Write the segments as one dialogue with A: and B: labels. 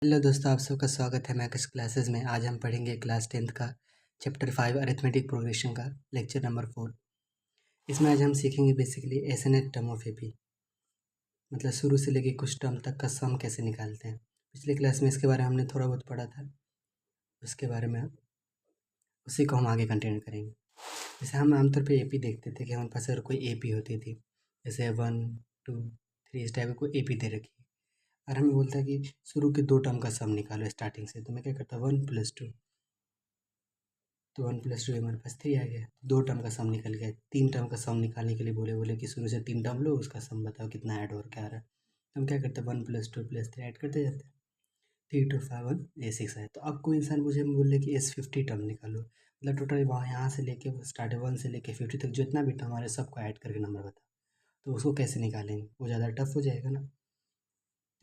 A: Hello दोस्तों, आप सबका स्वागत है मैक्स क्लासेस में। आज हम पढ़ेंगे क्लास 10th का चैप्टर 5 अरिथमेटिक प्रोग्रेशन का लेक्चर नंबर 4। इसमें आज हम सीखेंगे बेसिकली एसएनएच टर्म ऑफ एपी, मतलब शुरू से लेके कुछ टर्म तक का सम कैसे निकालते हैं। पिछले क्लास में इसके बारे में हमने थोड़ा बहुत पढ़ा था, उसके बारे में उसी को हम आगे कंटिन्यू करेंगे। जैसे हम आमतौर पर एपी देखते थे कि हमारे पास अगर कोई एपी होती थी, जैसे 1 2 3 इस टाइप की कोई एपी दे रखी है और हमें बोलता है कि शुरू के 2 टर्म का सम निकालो स्टार्टिंग से, तो मैं क्या करता 1 + 2, तो 1 + 2 हमारे पास 3 आ गया। 2 टर्म का सम निकल गया। 3 टर्म का सम निकालने के लिए बोले कि शुरू से 3 टर्म लो, उसका सम बताओ कितना ऐड और क्या आ रहा है। तो हम क्या करते हैं 1 + 2 + 3 ऐड करते जाते हैं। 3 2 5 1 A6 आए। तो अब कोई इंसान मुझे बोले कि S50 टर्म निकालो, मतलब टोटल वहाँ यहाँ से लेके स्टार्ट 1 से लेके 50 तक जितना भी टर्म हमारे सबको ऐड करके नंबर बताओ। तो उसको कैसे निकालेंगे, वो ज़्यादा टफ हो जाएगा ना।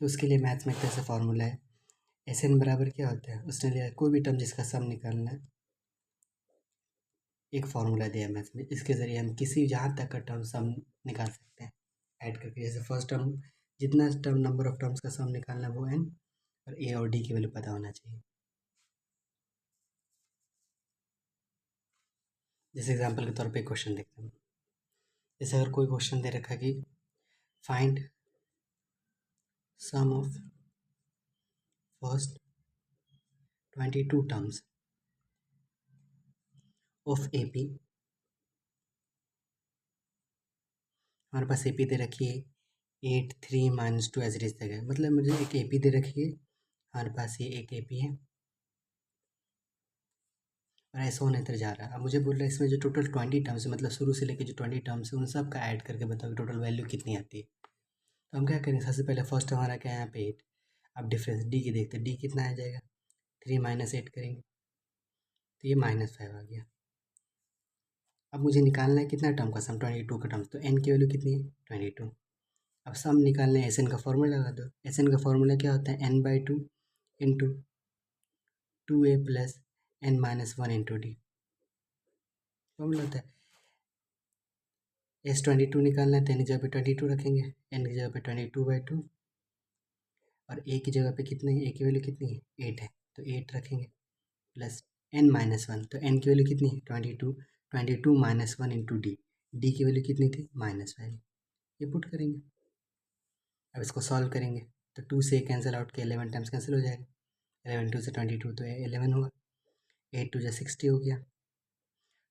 A: तो उसके लिए मैथ्स में एक तरह से फॉर्मूला है, SN बराबर क्या होता है, उसने लिया कोई भी टर्म जिसका सम निकालना है, एक फार्मूला दिया है मैथ्स में, इसके ज़रिए हम किसी जहाँ तक का टर्म सम निकाल सकते हैं ऐड करके। जैसे फर्स्ट टर्म, जितना टर्म नंबर ऑफ टर्म्स का सम निकालना है वो n, और a और d की वैल्यू पता होना चाहिए। जैसे एग्जांपल के तौर पे क्वेश्चन देखते हैं। जैसे अगर कोई क्वेश्चन दे रखा है कि find sum of first 22 terms of AP, हमारे पास AP दे रखी है 8 3 - 2 एज इट इज तक है। मतलब मुझे एक AP दे रखी है, हमारे पास ये एक AP है और ऐसा होने इधर जा रहा है। अब मुझे बोल रहा है इसमें जो टोटल 20 टर्म्स है, मतलब शुरू से लेके जो 20 टर्म्स है उन सब का ऐड करके बताओ कि टोटल वैल्यू कितनी आती है। तो हम क्या करेंगे, सबसे पहले फर्स्ट हमारा क्या है यहाँ पे 8। अब डिफरेंस डी की देखते हैं, डी कितना आ जाएगा, 3 - 8 करेंगे तो ये -5 आ गया। अब मुझे निकालना है कितना टर्म का सम, 22 का टर्म, तो एन की वैल्यू कितनी है 22। अब सम निकालने है, एस एन का फॉर्मूला लगा दो। एस एन का फॉर्मूला क्या होता है, n/2 into 2a + n - 1 into D formula होता है। S22 निकालना है तो एन की जगह पे 22 रखेंगे, एन की जगह पे 22/2, और ए की जगह पे कितनी है, ए की वैल्यू कितनी है 8 है, तो 8 रखेंगे प्लस n - 1, तो n की वैल्यू कितनी है 22, 22 - 1 इंटू डी, डी की वैल्यू कितनी थी -5, ये पुट करेंगे। अब इसको सॉल्व करेंगे तो 2 से कैंसिल आउट के 11 टाइम्स कैंसिल हो जाएगा, 11 2 से 22 तो 11 होगा, 8 2 जा 60 हो गया,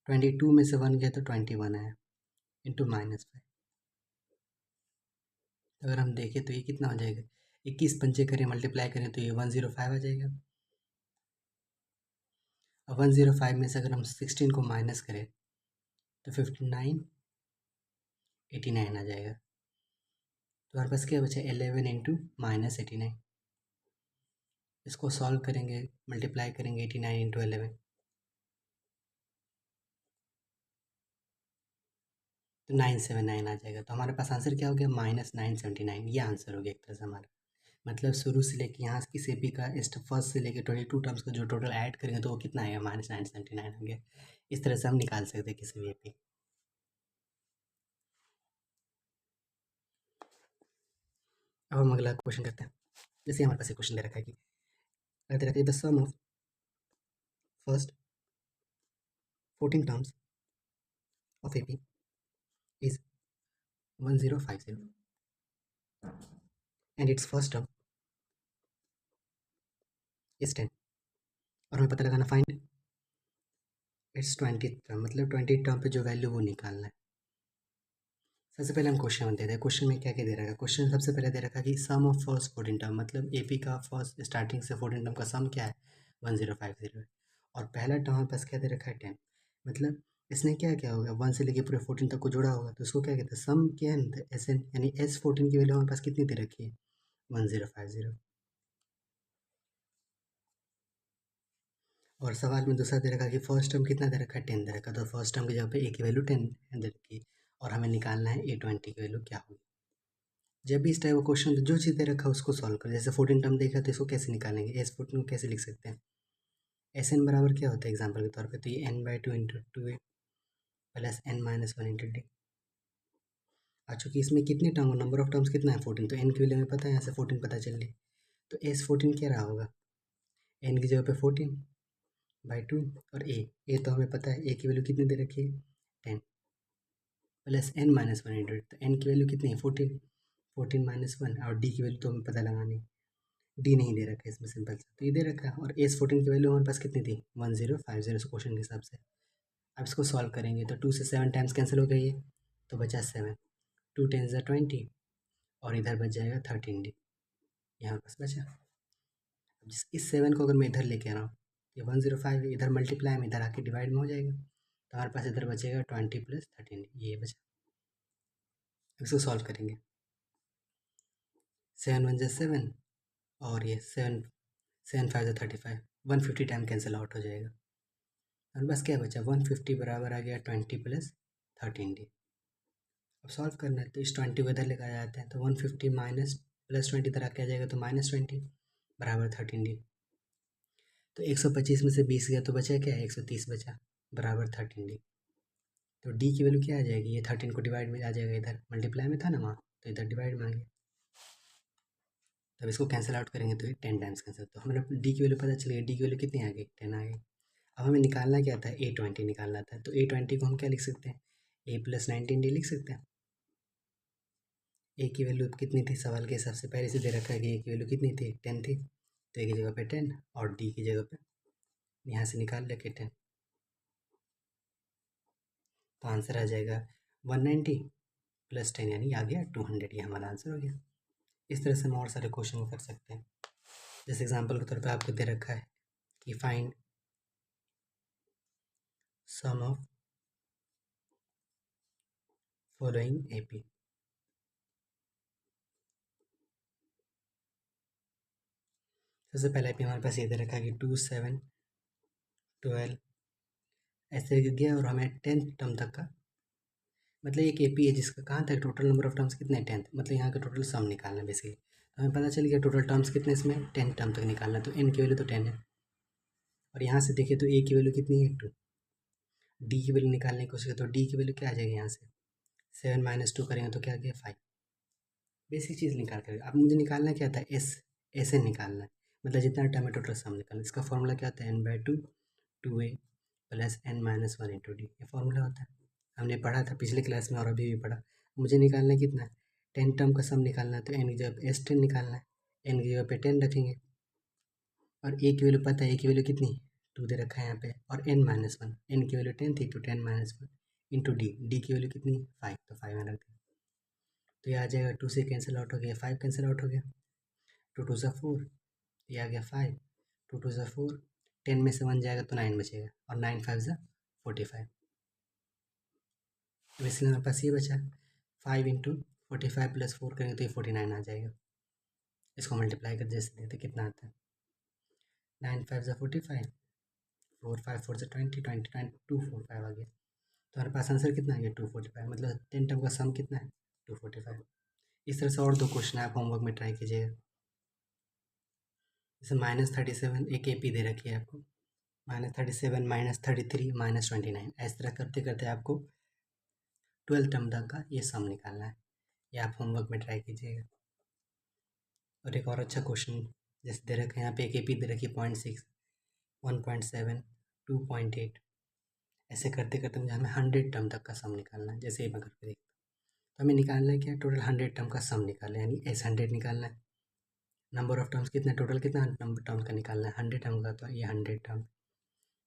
A: 22 में से 1 गया तो 21 आया इंटू -5। तो अगर हम देखें तो ये कितना हो जाएगा, 21 पंचे करें मल्टीप्लाई करें तो ये 105 आ जाएगा। अब 105 में से अगर हम 16 को माइनस करें तो 59 89 आ जाएगा। तो हमारे पास क्या बचा 11 इंटू -89। इसको सॉल्व करेंगे, मल्टीप्लाई करेंगे 89 इंटू 11 तो 979 आ जाएगा। तो हमारे पास आंसर क्या हो गया -979, ये आंसर हो गया एक तरह से हमारा। मतलब शुरू से लेके यहाँ किसी भी का फर्स्ट से लेके 22 टर्म्स का जो टोटल ऐड करेंगे तो वो कितना आएगा -979 हो गया। इस तरह से हम निकाल सकते हैं किसी भी AP। अब हम अगला क्वेश्चन करते हैं। जैसे हमारे पास एक क्वेश्चन दे रखा है कि दे रखा है the sum of first 14 terms of AP is 1050 and its first term is 10, और हमें पता लगाना फाइंड इट्स 20 टर्म, मतलब 20 टर्म पे जो वैल्यू वो निकालना है। सबसे पहले हम क्वेश्चन देते हैं। क्वेश्चन में क्या क्या दे रखा है, क्वेश्चन सबसे पहले दे रखा है कि सम ऑफ फर्स्ट 14 टर्म, मतलब AP का फर्स्ट स्टार्टिंग से 14 टर्म का सम क्या है 1050 है, और पहला टर्म हमारे पास क्या दे रखा है 10, मतलब इसने क्या क्या होगा 1 से लेके पूरे 14 तक को जोड़ा होगा, तो उसको क्या कहते हैं सम क्या है SN, यानी S14 की वैल्यू हमारे पास कितनी दे रखी है 1050। और सवाल में दूसरा दे रखा है कि फर्स्ट टर्म कितना दे रखा है 10 दे रखा है, तो फर्स्ट टर्म की जगह पे A की वैल्यू 10 दे रखी है, और हमें निकालना है A20 की वैल्यू क्या होगी। जब भी इस टाइप का क्वेश्चन जो चीज़ दे रखा है उसको सॉल्व कर, जैसे 14 टर्म देखा तो इसको कैसे निकालेंगे, S14 को कैसे लिख सकते हैं, SN बराबर क्या होता है एग्जाम्पल के तौर पे, तो ये n/2 into 2a plus n - 1 into D. चूँकि इसमें कितने टर्म नंबर ऑफ टर्म्स कितना है 14, तो n की वैल्यू हमें पता है, यहाँ से 14 पता चल रही, तो S14 क्या रहा होगा, n की जगह पे 14/2 और a तो हमें पता है a की वैल्यू कितनी दे रखी है 10 plus n minus one into, तो n की वैल्यू कितनी है 14 माइनस वन, और d की वैल्यू तो हमें पता लगानी, d नहीं दे रखा है इसमें, सिंपल सा, तो ये दे रखा है। और S14 की वैल्यू हमारे पास कितनी थी 1050 क्वेश्चन के हिसाब से। अब इसको सॉल्व करेंगे तो 2 से 7 टाइम्स कैंसिल हो गई है, तो बचा 7, 2 10 20, और इधर बच जाएगा 13d, यहाँ पास बचा। अब इस 7 को अगर मैं इधर लेके आ रहा हूँ, ये 105 है, इधर मल्टीप्लाई में इधर आके डिवाइड में हो जाएगा, तो हमारे पास इधर बचेगा 20 प्लस 13d, ये बचा। इसको सॉल्व करेंगे, 7 1 जा 7, और ये 7 5 जा 35, 150 टाइम कैंसिल आउट हो जाएगा, और बस क्या बचा 150 बराबर आ गया 20 प्लस 13d। अब सॉल्व करना है तो इस 20 को इधर लेकर जाते हैं, तो 150 माइनस प्लस 20 इधर आके आ जाएगा, तो -20 बराबर 13d। तो 125 में से 20 गया तो बचा क्या, 130 बचा बराबर 13d। तो d की वैल्यू क्या आ जाएगी, ये 13 को डिवाइड में आ जाएगा, इधर मल्टीप्लाई में था ना वहाँ, तो इधर डिवाइड में आ गया। तब इसको कैंसिल आउट करेंगे तो ये 10 टाइम्स कैंसिल, तो हमें d की वैल्यू पता चल गई, d की वैल्यू कितनी आ गई 10 आ गई। अब हमें निकालना क्या था, A20 निकालना था, तो A20 को हम क्या लिख सकते हैं, a प्लस 19d लिख सकते हैं। ए की वैल्यू कितनी थी सवाल के हिसाब से, पहले से दे रखा है कि ए की वैल्यू कितनी थी 10 थी, तो ए की जगह पे 10 और डी की जगह पे यहाँ से निकाल लेके 10, तो आंसर आ जाएगा 190 प्लस 10, यानी आ गया 200, ये हमारा आंसर हो गया। इस तरह से हम और सारे क्वेश्चन कर सकते हैं। जैसे एग्जाम्पल के तौर पर आपको दे रखा है कि find sum of following AP। सबसे पहला AP हमारे पास ये दे रखा है कि 2 7 12 ऐसे गया, और हमें 10th टर्म तक का, मतलब एक AP है जिसका कहाँ तक टोटल नंबर ऑफ टर्म्स कितने 10th, मतलब यहाँ का टोटल सम निकालना है बेसिकली। तो हमें पता चल गया टोटल टर्म्स कितने इसमें 10 टर्म तक निकालना है, तो n की वैल्यू तो 10 है, और यहाँ से देखिए तो a की वैल्यू कितनी है 2, d की वैल्यू निकालने की कोशिश करें तो d की वैल्यू क्या आ जाएगी, यहाँ से 7 माइनस 2 करेंगे तो क्या आ गया 5। बेसिक चीज़ निकाल कर, अब मुझे निकालना क्या था एस एन निकालना है, मतलब जितना टर्म है टोटल सम निकालना। इसका फॉर्मूला क्या होता है n/2 2a plus n minus 1 into d, ये फॉर्मूला होता है, हमने पढ़ा था पिछले क्लास में और अभी भी पढ़ा। मुझे निकालना है कितना, 10 टर्म का सम निकालना है, तो n की जगह पे S10 निकालना है, n की जगह पे 10 रखेंगे, और a की वैल्यू पता है, a की वैल्यू कितनी 2 दे रखा है यहाँ पे, और n माइनस वन, n की वैल्यू 10 थी तो 10 माइनस वन इंटू डी की वैल्यू कितनी 5, तो 5 में रख दिया, तो ये आ जाएगा 2 से कैंसिल आउट हो गया, 5 कैंसिल आउट हो गया, 2 2 ज़ा 4, ये आ गया 5, 2 2 ज़ा 4, 10 में से 1 जाएगा तो 9 बचेगा, और 9 5 ज़ा 45, तो इसलिए हमारे पास ये बचा 5 इंटू 45 प्लस 4 करेंगे तो ये 49 आ जाएगा। इसको मल्टीप्लाई कर जैसे देते कितना आता है, 9 5 ज़ा 45, 4 5 4 ज़ा 20, 20 245 आ गया, तो हमारे पास आंसर कितना आ गया 245, मतलब 10 टर्म का सम कितना है 245। इस तरह से और 2 क्वेश्चन आप होमवर्क में ट्राई कीजिएगा। जैसे -37 एक AP दे रखी है आपको, -37 -33 -29, इस तरह करते करते आपको 12 टर्म तक का ये सम निकालना है, ये आप होमवर्क में ट्राई कीजिएगा। और एक और अच्छा क्वेश्चन जैसे दे रखा है यहाँ पे, एक AP दे रखी है 0.6 1.7 2.8, ऐसे करते करते मुझे हमें 100 टर्म तक का सम निकालना है। जैसे ये मैं करके देखता हूँ, तो हमें निकालना है क्या, टोटल 100 टर्म का सम निकालना है, यानी S100 निकालना है। नंबर ऑफ टर्म्स कितना, टोटल कितना नंबर टर्म का निकालना है 100 टर्म का, तो ये 100 टर्म,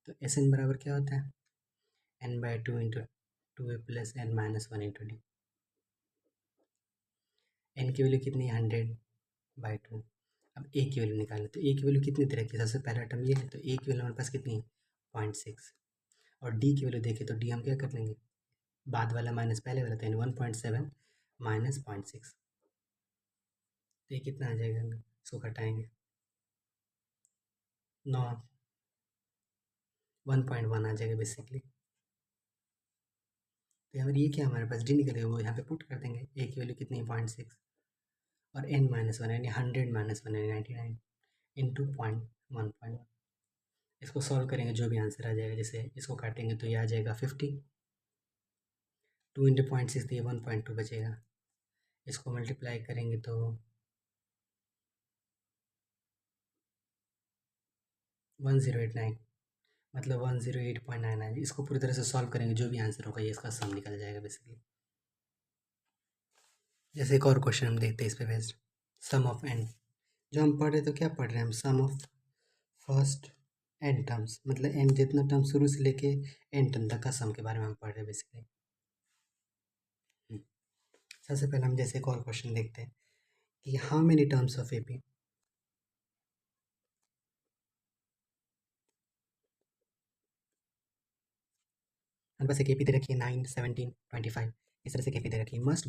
A: तो SN बराबर क्या होता है n/2 into 2a plus n minus 1 into D. n की वैल्यू कितनी है 100/2। अब a की वैल्यू निकालना, तो a की वैल्यू कितनी दे रखी है, सबसे पहला टर्म ये है, तो a की वैल्यू हमारे पास कितनी है 0.6, और d की वैल्यू देखिए तो d हम क्या कर लेंगे, बाद वाला माइनस पहले वाला, तो यानी 1.7 माइनस 0.6, तो ये कितना आ जाएगा, इसको घटाएंगे 9 1.1 आ जाएगा बेसिकली। तो यहाँ पर ये क्या हमारे पास डी निकलेगा, वो यहाँ पे पुट कर देंगे, a की वैल्यू कितनी है 0.6, और n माइनस वन यानी 100 माइनस वन यानी 99 इंटू 0.1, इसको सॉल्व करेंगे जो भी आंसर आ जाएगा, जैसे इसको काटेंगे तो ये आ जाएगा 50, 2 इंटू 0.6 तो ये 1.2 बचेगा, इसको मल्टीप्लाई करेंगे तो 1089, मतलब 108.99। इसको पूरी तरह से सॉल्व करेंगे, जो भी आंसर होगा ये इसका सम निकल जाएगा बेसिकली। जैसे एक और क्वेश्चन हम देखते हैं इस पे बेस्ड, सम ऑफ एन। जो हम पढ़ रहे तो क्या पढ़ रहे हैं हम, सम ऑफ फर्स्ट एन टर्म्स, मतलब एन जितना टर्म शुरू से लेके एन टर्म तक का सम के बारे में हम पढ़ रहे हैं बेसिकली। सबसे पहले हम जैसे एक और क्वेश्चन देखते हैं कि how many terms of AP. हमारे पास एक एपी दे रखी है 9, 17, 25, इस तरह से एपी दे रखी है। Must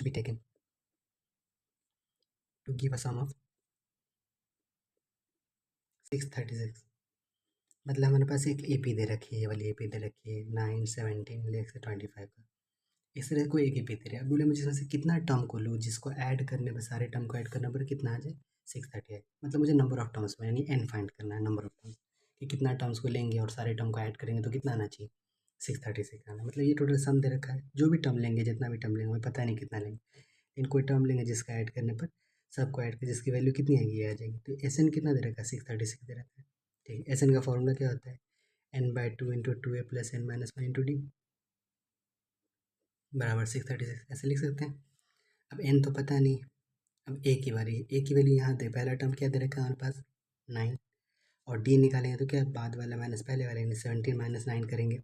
A: be taken to give a sum of 636। मतलब हमारे पास एक एपी दे रखी है, ये वाली एपी दे रखी है 9, 17 ले से 25 का। इस तरह को एक एपी दे रहा है। अब बोले मुझे इसमें से कितना टर्म को लूँ जिसको ऐड करने पर, सारे टर्म को ऐड करने पर कितना आ जाए 638। मतलब मुझे नंबर ऑफ टर्म्स में यानी एन फाइंड करना है, नंबर ऑफ टर्म्स कि कितना टर्म्स को लेंगे और सारे टर्म को ऐड करेंगे तो कितना आना चाहिए 636 आना। मतलब ये टोटल सम दे रखा है, जो भी टर्म लेंगे, जितना भी टर्म लेंगे, मुझे पता नहीं कितना लेंगे, इन कोई टर्म लेंगे जिसका ऐड करने पर सबको ऐड कर जिसकी वैल्यू कितनी आएगी आ जाएगी। तो एस एन कितना दे रखा है 636 दे रखा है। ठीक है, एस एन का फॉर्मूला क्या होता है, n/2 into 2a plus n-1 into d बराबर 636, ऐसे लिख सकते हैं। अब n तो पता नहीं, अब a की बारी, a की वैल्यू यहाँ दे, पहला टर्म क्या दे रखा है हमारे पास 9, और d निकालेंगे तो क्या बाद वाला माइनस पहले वाले, यानी 17 माइनस 9 करेंगे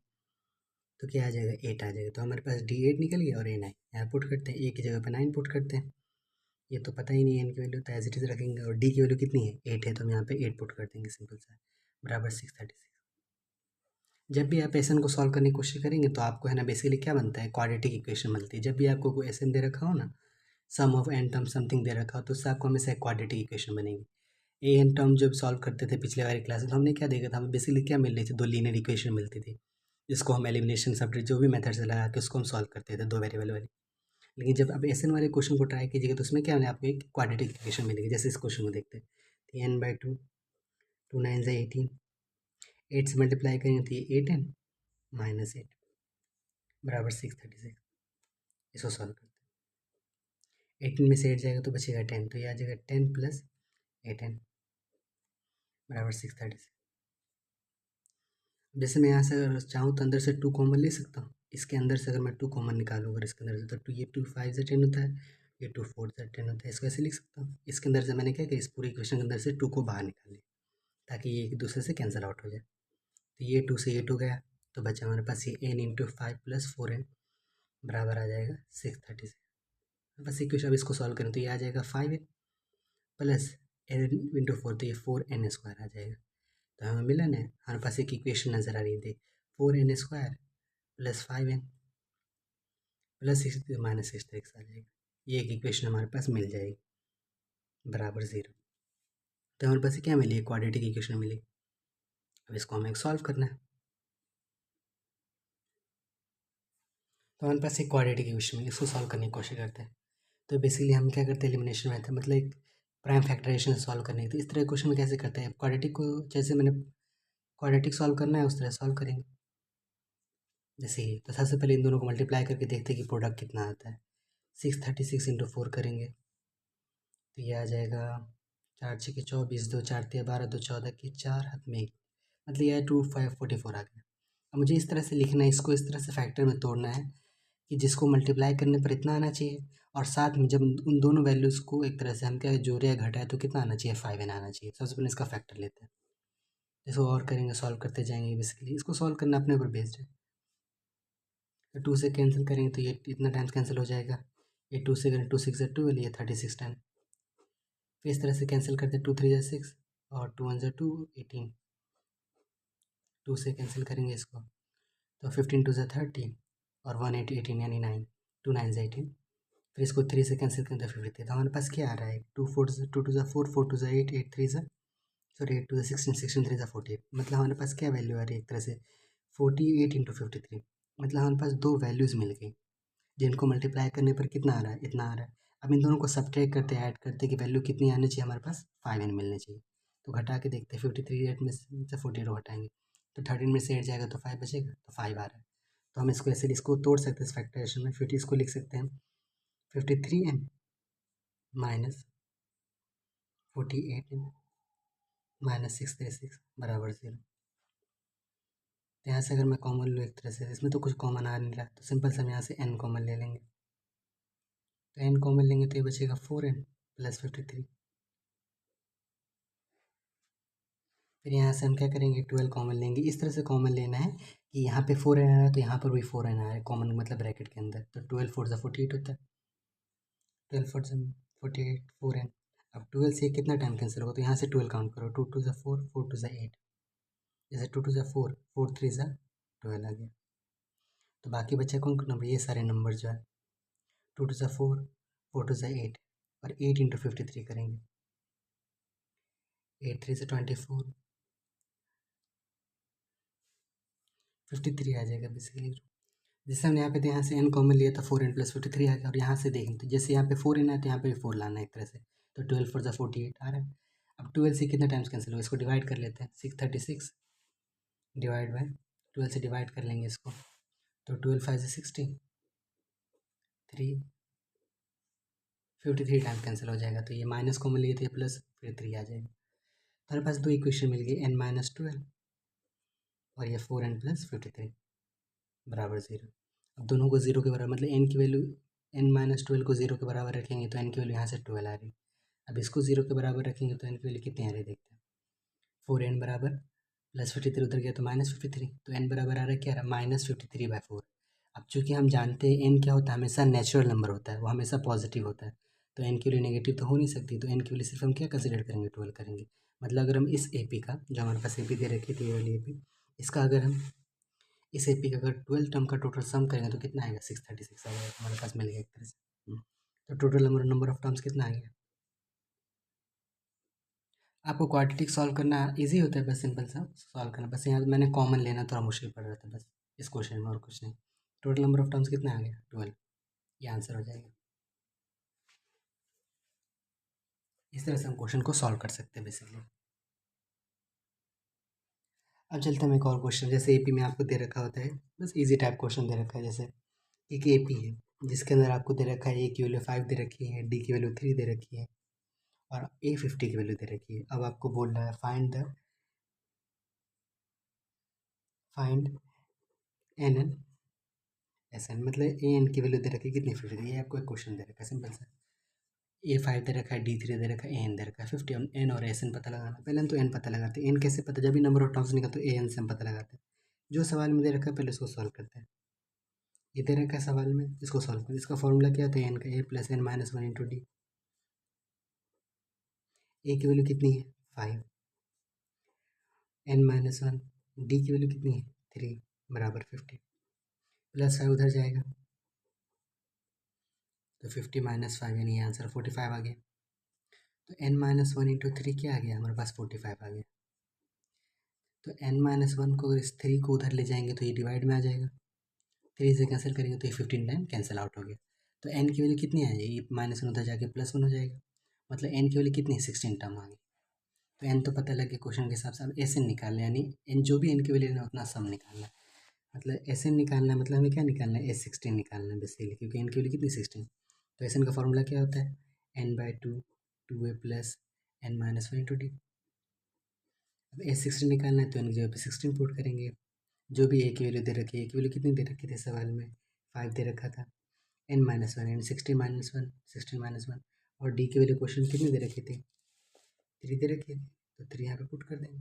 A: तो क्या आ जाएगा 8 आ जाएगा। तो हमारे पास d 8 निकल गया और a 9 यहाँ पुट करते हैं, a की जगह पर 9 पुट करते हैं। ये तो पता ही नहीं है n की वैल्यू, तो एज इट इज़ रखेंगे, और d की वैल्यू कितनी है 8 है, तो हम यहाँ पे 8 पुट कर देंगे, सिंपल सा बराबर 636। जब भी आप एस एन को सॉल्व करने की कोशिश करेंगे तो आपको है ना बेसिकली क्या बनता है, क्वाड्रेटिक इक्वेशन मिलती है। जब भी आपको कोई एस एन दे रखा हो ना, sum of n term something दे रखा हो, तो उससे आपको हमेशा एक क्वाड्रेटिक इक्वेशन बनेगी। ए एन टर्म जब सॉल्व करते थे पिछले वाली क्लास में, तो हमने क्या देखा था, हमें बेसिकली क्या मिल रही थी, दो लीनियर इक्वेशन मिलती थी, जिसको हम एलिमिनेशन सब्ट्रैक्ट जो भी मेथड से लगा के उसको हम सॉल्व करते थे, दो वेरिएबल वाली। लेकिन जब आप एस एन वाले क्वेश्चन को ट्राई कीजिएगा तो उसमें क्या होगा, आपको एक क्वाड्रेटिक इक्वेशन मिलेगी। जैसे इस क्वेश्चन को देखते हैं, n/2, 2 9 18, 8 से मल्टीप्लाई करेंगे तो ये 8n माइनस 8 बराबर 636। इसको सॉल्व करते हैं, 18 में से 8 जाएगा तो बचेगा 10, तो ये आ जाएगा 10 प्लस 8n बराबर 636। जैसे मैं यहाँ से अगर चाहूँ तो अंदर से 2 कॉमन ले सकता हूँ। इसके अंदर से अगर मैं 2 कॉमन निकालूँ अगर इसके अंदर से, तो 2 ये 2 5 से 10 होता है, ये 2 4 से 10 होता है। इसको ऐसे लिख सकता हूँ। इसके अंदर से मैंने क्या किया, इस पूरी इक्वेशन के अंदर से 2 को बाहर निकाल लिया ताकि ये एक दूसरे से कैंसिल आउट हो जाए। तो ये 2 से ये 2 गया, तो बचा हमारे पास ये n इंटू 5 प्लस 4n बराबर आ जाएगा 636। बस इक्वेशन अब इसको सॉल्व करें तो ये आ जाएगा 5n प्लस n इंटू 4, तो ये 4n स्क्वायर आ जाएगा। तो हमें मिला ना, हमारे पास एक इक्वेशन नज़र आ रही थी, 4n square plus 5n plus 6 minus 6 आ जाएगा। ये एक इक्वेशन हमारे पास मिल जाएगी बराबर 0। तो हमारे पास क्या मिली, क्वाड्रेटिक इक्वेशन मिली। अब इसको हमें सॉल्व करना है, तो हमारे पास एक क्वाड्रेटिक इक्वेशन मिली, इसको सॉल्व करने की कोशिश करते हैं। तो बेसिकली हम क्या करते हैं, एलिमिनेशन मेथड, मतलब एक प्राइम फैक्टराइजेशन सॉल्व करने की। तो इस तरह क्वेश्चन में कैसे करते हैं, क्वाड्रेटिक को जैसे मैंने क्वाड्रेटिक सॉल्व करना है उस तरह सॉल्व करेंगे। जैसे ही तो सबसे पहले इन दोनों को मल्टीप्लाई करके देखते हैं कि प्रोडक्ट कितना आता है। 636 इंटू 4 करेंगे तो ये आ जाएगा 4 6 24, 2 4 13 12, 2 14 की 4 हाथ में 1, मतलब ये 2 5 44 आ गया। अब मुझे इस तरह से लिखना है, इसको इस तरह से फैक्टर में तोड़ना है कि जिसको मल्टीप्लाई करने पर इतना आना चाहिए, और साथ में जब उन दोनों वैल्यूज़ को एक तरह से हम क्या जोड़े या घटाए तो कितना आना चाहिए 5n आना चाहिए। सबसे पहले इसका फैक्टर लेते हैं, इसको और करेंगे, सॉल्व करते जाएंगे। बेसिकली इसको सॉल्व करना अपने ऊपर बेस्ड है। तो 2 से कैंसिल करेंगे तो ये इतना टाइम्स कैंसिल हो जाएगा, ये 2 से करें 2 6 12, ये 36 टाइम। फिर इस तरह से कैंसिल करते 2 3 6 और 2 1 2 18, 2 से कैंसिल करेंगे इसको तो 15 2 30 और 1 8 18 यानी 9, 2 9 18। फिर इसको 3 से कैंसिल करें तो 53। तो हमारे पास क्या आ रहा है, 2 4 2 2 4 4 2 8 8 3 सॉरी 8 2 16 16 3 48। मतलब हमारे पास क्या वैल्यू आ रही है एक तरह से 48 इंटू 53। मतलब हमारे पास दो वैल्यूज़ मिल गई जिनको मल्टीप्लाई करने पर कितना आ रहा है, इतना आ रहा है। अब इन दोनों को सब्ट्रैक्ट करते ऐड करते कि वैल्यू कितनी आनी चाहिए हमारे पास, 5n मिलनी चाहिए। तो घटा के देखते हैं, 53 8 में से 42 घटाएंगे तो 13 में से 8 जाएगा तो 5 बचेगा, तो 5 आ रहा है। तो हम इसको ऐसे इसको तोड़ सकते हैं इस फैक्टराइजेशन में, फिर इसको लिख सकते हैं 53n माइनस 48n -636 बराबर 0। तो यहाँ से अगर मैं कॉमन लूँ एक तरह से, इसमें तो कुछ कॉमन आ नहीं रहा, तो सिंपल से हम यहाँ से n कॉमन ले लेंगे। तो n कॉमन लेंगे तो ये बचेगा 4n + 53। फिर यहाँ से हम क्या करेंगे, 12 कॉमन लेंगे। इस तरह से कॉमन लेना है कि यहाँ पे 4n आ रहा है तो यहाँ पर भी 4n आ रहा है कॉमन, मतलब ब्रैकेट के अंदर। तो 12 4 ज़ा 48 होता है, 12 4 ज़ा 48, 4n। अब 12 से कितना टाइम कैंसिल होगा, तो यहाँ से 12 काउंट करो, 2 2 ज़ा 4, 4 2 ज़ा 8, जैसे 2 2 ज़ा 4, 4 3 ज़ा 12 आ गया। तो बाकी बचा कौन कौन नंबर, ये सारे नंबर जो है 2 2 ज़ा 4, 4 2 ज़ा 8 और 8 × 53 करेंगे, 8 3 ज़ा 24, 53 आ जाएगा बेसिकली। जैसे हमने यहाँ पे तो यहाँ से n कॉमन लिया था, 4n + 53 आ गया। और यहाँ से देखें तो जैसे यहाँ पे 4n है तो यहाँ पे भी 4 लाना है एक तरह से, तो 12 4 ज़ा 48 आ रहा है। अब 12 से कितना टाइम्स कैंसिल होगा, इसको डिवाइड कर लेते हैं, 636 डिवाइड बाय 12 से डिवाइड कर लेंगे इसको, तो 12 5 ज़ा 60, 3 53 टाइम कैंसिल हो जाएगा। तो ये माइनस कॉमन लिए थे प्लस, फिर 3 आ जाएगा। तो हमारे पास दो इक्वेशन मिल गई, n - 12 और ये 4n + 53 बराबर 0। अब दोनों को 0 के बराबर, मतलब n की वैल्यू, n - 12 को 0 के बराबर रखेंगे तो n की वैल्यू यहाँ से 12 आ रही। अब इसको 0 के बराबर रखेंगे तो n की वैल्यू कितनी आ रही है देखते हैं, 4n बराबर +53 उधर गया तो -53, तो n बराबर आ रहा है क्या आ रहा है, -53/4। अब चूंकि हम जानते हैं n क्या होता है, हमेशा नेचुरल नंबर होता है, वो हमेशा पॉजिटिव होता है, तो n की वैल्यू नेगेटिव तो हो नहीं सकती, तो n की वैल्यू सिर्फ हम क्या कंसिडर करेंगे, 12 करेंगे। मतलब अगर हम इस AP का, जो हमारे पास AP दे रखी थी ये वाली AP, इसका अगर हम इस AP का अगर 12 टर्म का टोटल सम करेंगे तो कितना आएगा, 636 आ जाएगा, हमारे पास मिल गया एक तरह से। तो टोटल नंबर ऑफ टर्म्स कितना आ गया। आपको क्वाड्रेटिक सॉल्व करना इजी होता है, बस सिंपल सा सॉल्व करना, बस यहाँ मैंने कॉमन लेना थोड़ा मुश्किल पड़ रहा था बस इस क्वेश्चन में, और कुछ नहीं। टोटल नंबर ऑफ टर्म्स कितना आ गया, 12, ये आंसर हो जाएगा। इस तरह से हम क्वेश्चन को सॉल्व कर सकते हैं बेसिकली। अब चलते हैं एक और क्वेश्चन, जैसे AP में आपको दे रखा होता है, बस इजी टाइप क्वेश्चन दे रखा है। जैसे एक AP है जिसके अंदर आपको दे रखा है A की वैल्यू 5 दे रखी है, D की वैल्यू 3 दे रखी है और A 50 की वैल्यू दे रखी है। अब आपको बोल रहा है फाइंड NN SN, मतलब AN की वैल्यू दे रखी है कितनी, 50। ये आपको एक क्वेश्चन दे रखा है सिंपल सा। A5 दे रखा है, D3 दे रखा है, AN दे रखा है 50, हम N और SN पता लगाना। पहले हम तो N पता लगाते हैं। N कैसे पता, जब भी नंबर ऑफ टर्म्स निकलते तो AN से हम पता लगाते हैं। जो सवाल में दे रखा है पहले उसको सॉल्व करते हैं। ये दे रखा है सवाल में, इसको सॉल्व करें। इसका फॉर्मूला क्या होता है, N का A + N - 1 × D। A की वैल्यू कितनी है, 5, N - 1, D की वैल्यू कितनी है, 3 बराबर 50, +5 उधर जाएगा तो 50 - 5, यानी ये आंसर 45 आ गया। तो n - 1 × 3 क्या आ गया, हमारे पास 45 आ गया। तो n - 1 को, अगर इस 3 को उधर ले जाएंगे तो ये डिवाइड में आ जाएगा, 3 से कैंसिल करेंगे तो ये 15 टाइम कैंसिल आउट हो गया। तो n की वैल्यू कितनी आ जाएगी, -1 उधर जाके +1 हो जाएगा, मतलब n की वैल्यू कितनी, 16 टर्म आ गई। तो n तो पता लग गया क्वेश्चन के हिसाब से। अब SN निकालना है, यानी n जो भी n की वैल्यू लेना है उतना सम निकालना है। मतलब SN निकालना है, मतलब हमें क्या निकालना है, S16 निकालना है बेसिकली, क्योंकि n की वैल्यू कितनी, 16। तो SN का फॉर्मूला क्या होता है, n/2 2a + n - 1 × D। अब S16 निकालना है तो n की जगह पे 16 पुट करेंगे। जो भी A की वैल्यू दे रखी है, A की वैल्यू कितनी दे रखी थी सवाल में, 5 दे रखा था, n - 1 यानी 16 - 1, 16 - 1, और D की वैल्यू क्वेश्चन कितनी दे रखी थी, 3 दे रखी थी, तो 3 यहाँ पे पुट कर देंगे।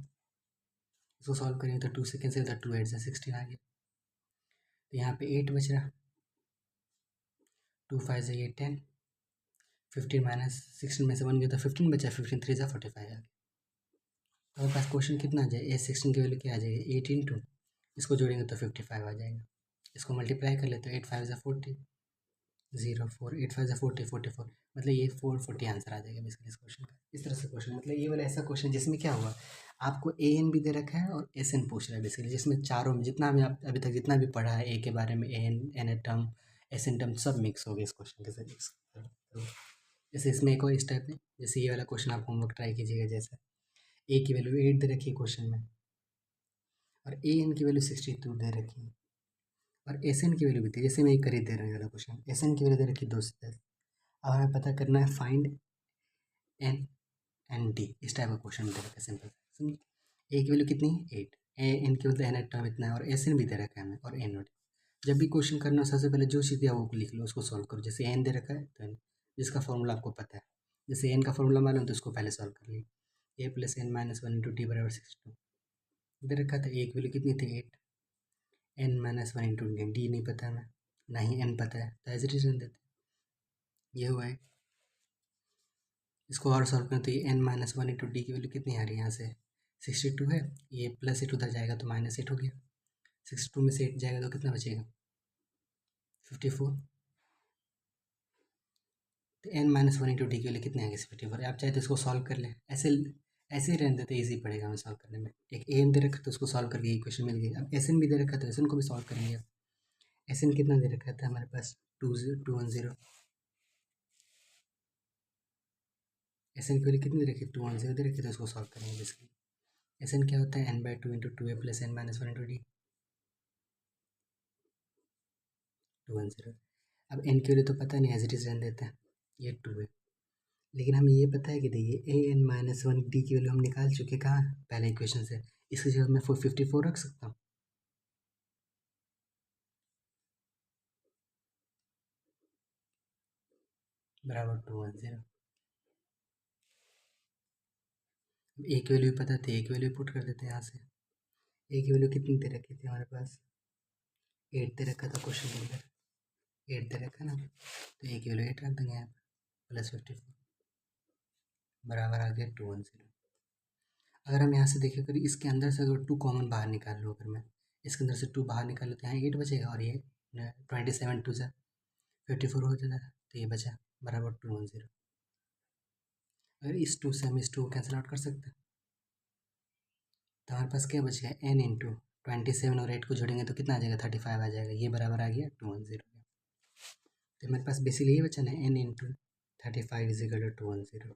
A: इसको सॉल्व करेंगे तो 2 से कैंसिल था, 2 8 से 16 आ गया। तो यहाँ पे 8 बच रहा, 2 5 से ये 10, 15 - 16 में से 1 गया तो 15 बचा, 15 3 से 45 आ गया। तो हमारे पास क्वेश्चन कितना आ जाए, A16 की वैल्यू क्या आ जाएगी, 8 × इसको जोड़ेंगे तो 55 आ जाएगा। इसको मल्टीप्लाई कर लेते हो, 8 5 से 40, 0 4, 8 5 से 40, 44, मतलब ये 440 आंसर आ जाएगा बेसिकली इस क्वेश्चन का। इस तरह से क्वेश्चन, मतलब ये वाला ऐसा क्वेश्चन जिसमें क्या हुआ, आपको AN भी दे रखा है और SN पूछ रहा है बेसिकली, जिसमें चारों में जितना भी आप अभी तक जितना भी पढ़ा है A के बारे में, AN टर्म, SN टर्म सब मिक्स हो गए इस क्वेश्चन के साथ। तो जैसे इसमें एक और इस टाइप में, जैसे ये वाला क्वेश्चन आप होमवर्क ट्राई कीजिएगा। जैसे A की वैल्यू 8 दे रखी है क्वेश्चन में, और AN की वैल्यू 62 दे रखी है, और SN की वैल्यू भी थी, जैसे मैं एक कर ही दे रहा हूँ वाला क्वेश्चन, SN की वैल्यू दे रखी है 2 से 10। अब हमें पता करना है फाइंड एन टी, इस टाइप का क्वेश्चन दे रखा है सिंपल। समझ, ए की वैल्यू कितनी है 8, एन की मतलब एन टर्म इतना है और एस एन भी दे रखा है हमें और एन नोट। जब भी क्वेश्चन करना हो सबसे पहले जो चीज़ दिया वो लिख लो, उसको सॉल्व करो। जैसे एन दे रखा है तो एन, जिसका फॉर्मूला आपको पता है, जैसे एन का फॉर्मूला मालूम तो उसको पहले सॉल्व कर लिए। A plus n minus one into t बराबर 62 दे रखा था। ए की वैल्यू कितनी थी 8, n minus one into d नहीं पता हमें, ना ही एन पता है, तो एज इट इज रन देते। ये हुआ है। इसको और सॉल्व करें तो ये n minus one into d की वैल्यू कितनी आ रही है यहाँ से 62 है, ये प्लस 8 उधर जाएगा तो माइनस 8 हो गया, 62 में से 8 जाएगा तो कितना बचेगा 54। तो n minus one into d की वैल्यू कितनी आएगी 54। आप चाहे तो इसको सॉल्व कर लें, ऐसे ऐसे ही रहने देते, ईजी पड़ेगा हमें सॉल्व करने में। एक एन दे रखा तो उसको सॉल्व करके इक्वेशन मिल गई। अब एस एन भी दे रखा तो एस एन को भी सॉल्व करेंगे। एस एन कितना दे रखा था हमारे पास 210, एस एन की वैल्यू कितनी दे रखी 210 दे रखी तो उसको सॉल्व करेंगे बेसिकली। एस एन क्या होता है n by two into two a plus n minus one into d 210। अब एन की वैल्यू तो पता नहीं, एज इट इज रहने देते हैं, ये 2 है। लेकिन हमें ये पता है कि देखिए ए एन माइनस वन डी की वैल्यू हम निकाल चुके कहाँ पहले इक्वेशन से, इसकी जगह मैं 54 रख सकता हूँ। बराबर 210। ए की वैल्यू पता थी, ए की वैल्यू पुट कर देते हैं यहाँ से। ए की वैल्यू कितनी दे रखी थी हमारे पास 8 दे रखा था क्वेश्चन के अंदर, 8 दे रखा ना, तो ए की वैल्यू 8 रख देंगे यहाँ पर प्लस 54 बराबर आ गया 210। अगर हम यहाँ से देखें, अगर इसके अंदर से अगर 2 कॉमन बाहर निकाल लो, अगर मैं इसके अंदर से 2 बाहर निकाल लो तो यहाँ 8 बचेगा और ये 27 टू जा 54 हो जाता है, तो ये बचा बराबर 210। अगर इस 2 से हम इस 2 को कैंसिल आउट कर सकते हैं तो हमारे पास क्या बचेगा एन इंटू 27 और 8 को जोड़ेंगे तो कितना आ जाएगा 35 आ जाएगा, ये बराबर आ गया 210। तो हमारे पास बेसिकली ये बचा ना n into 35 is equal to 210।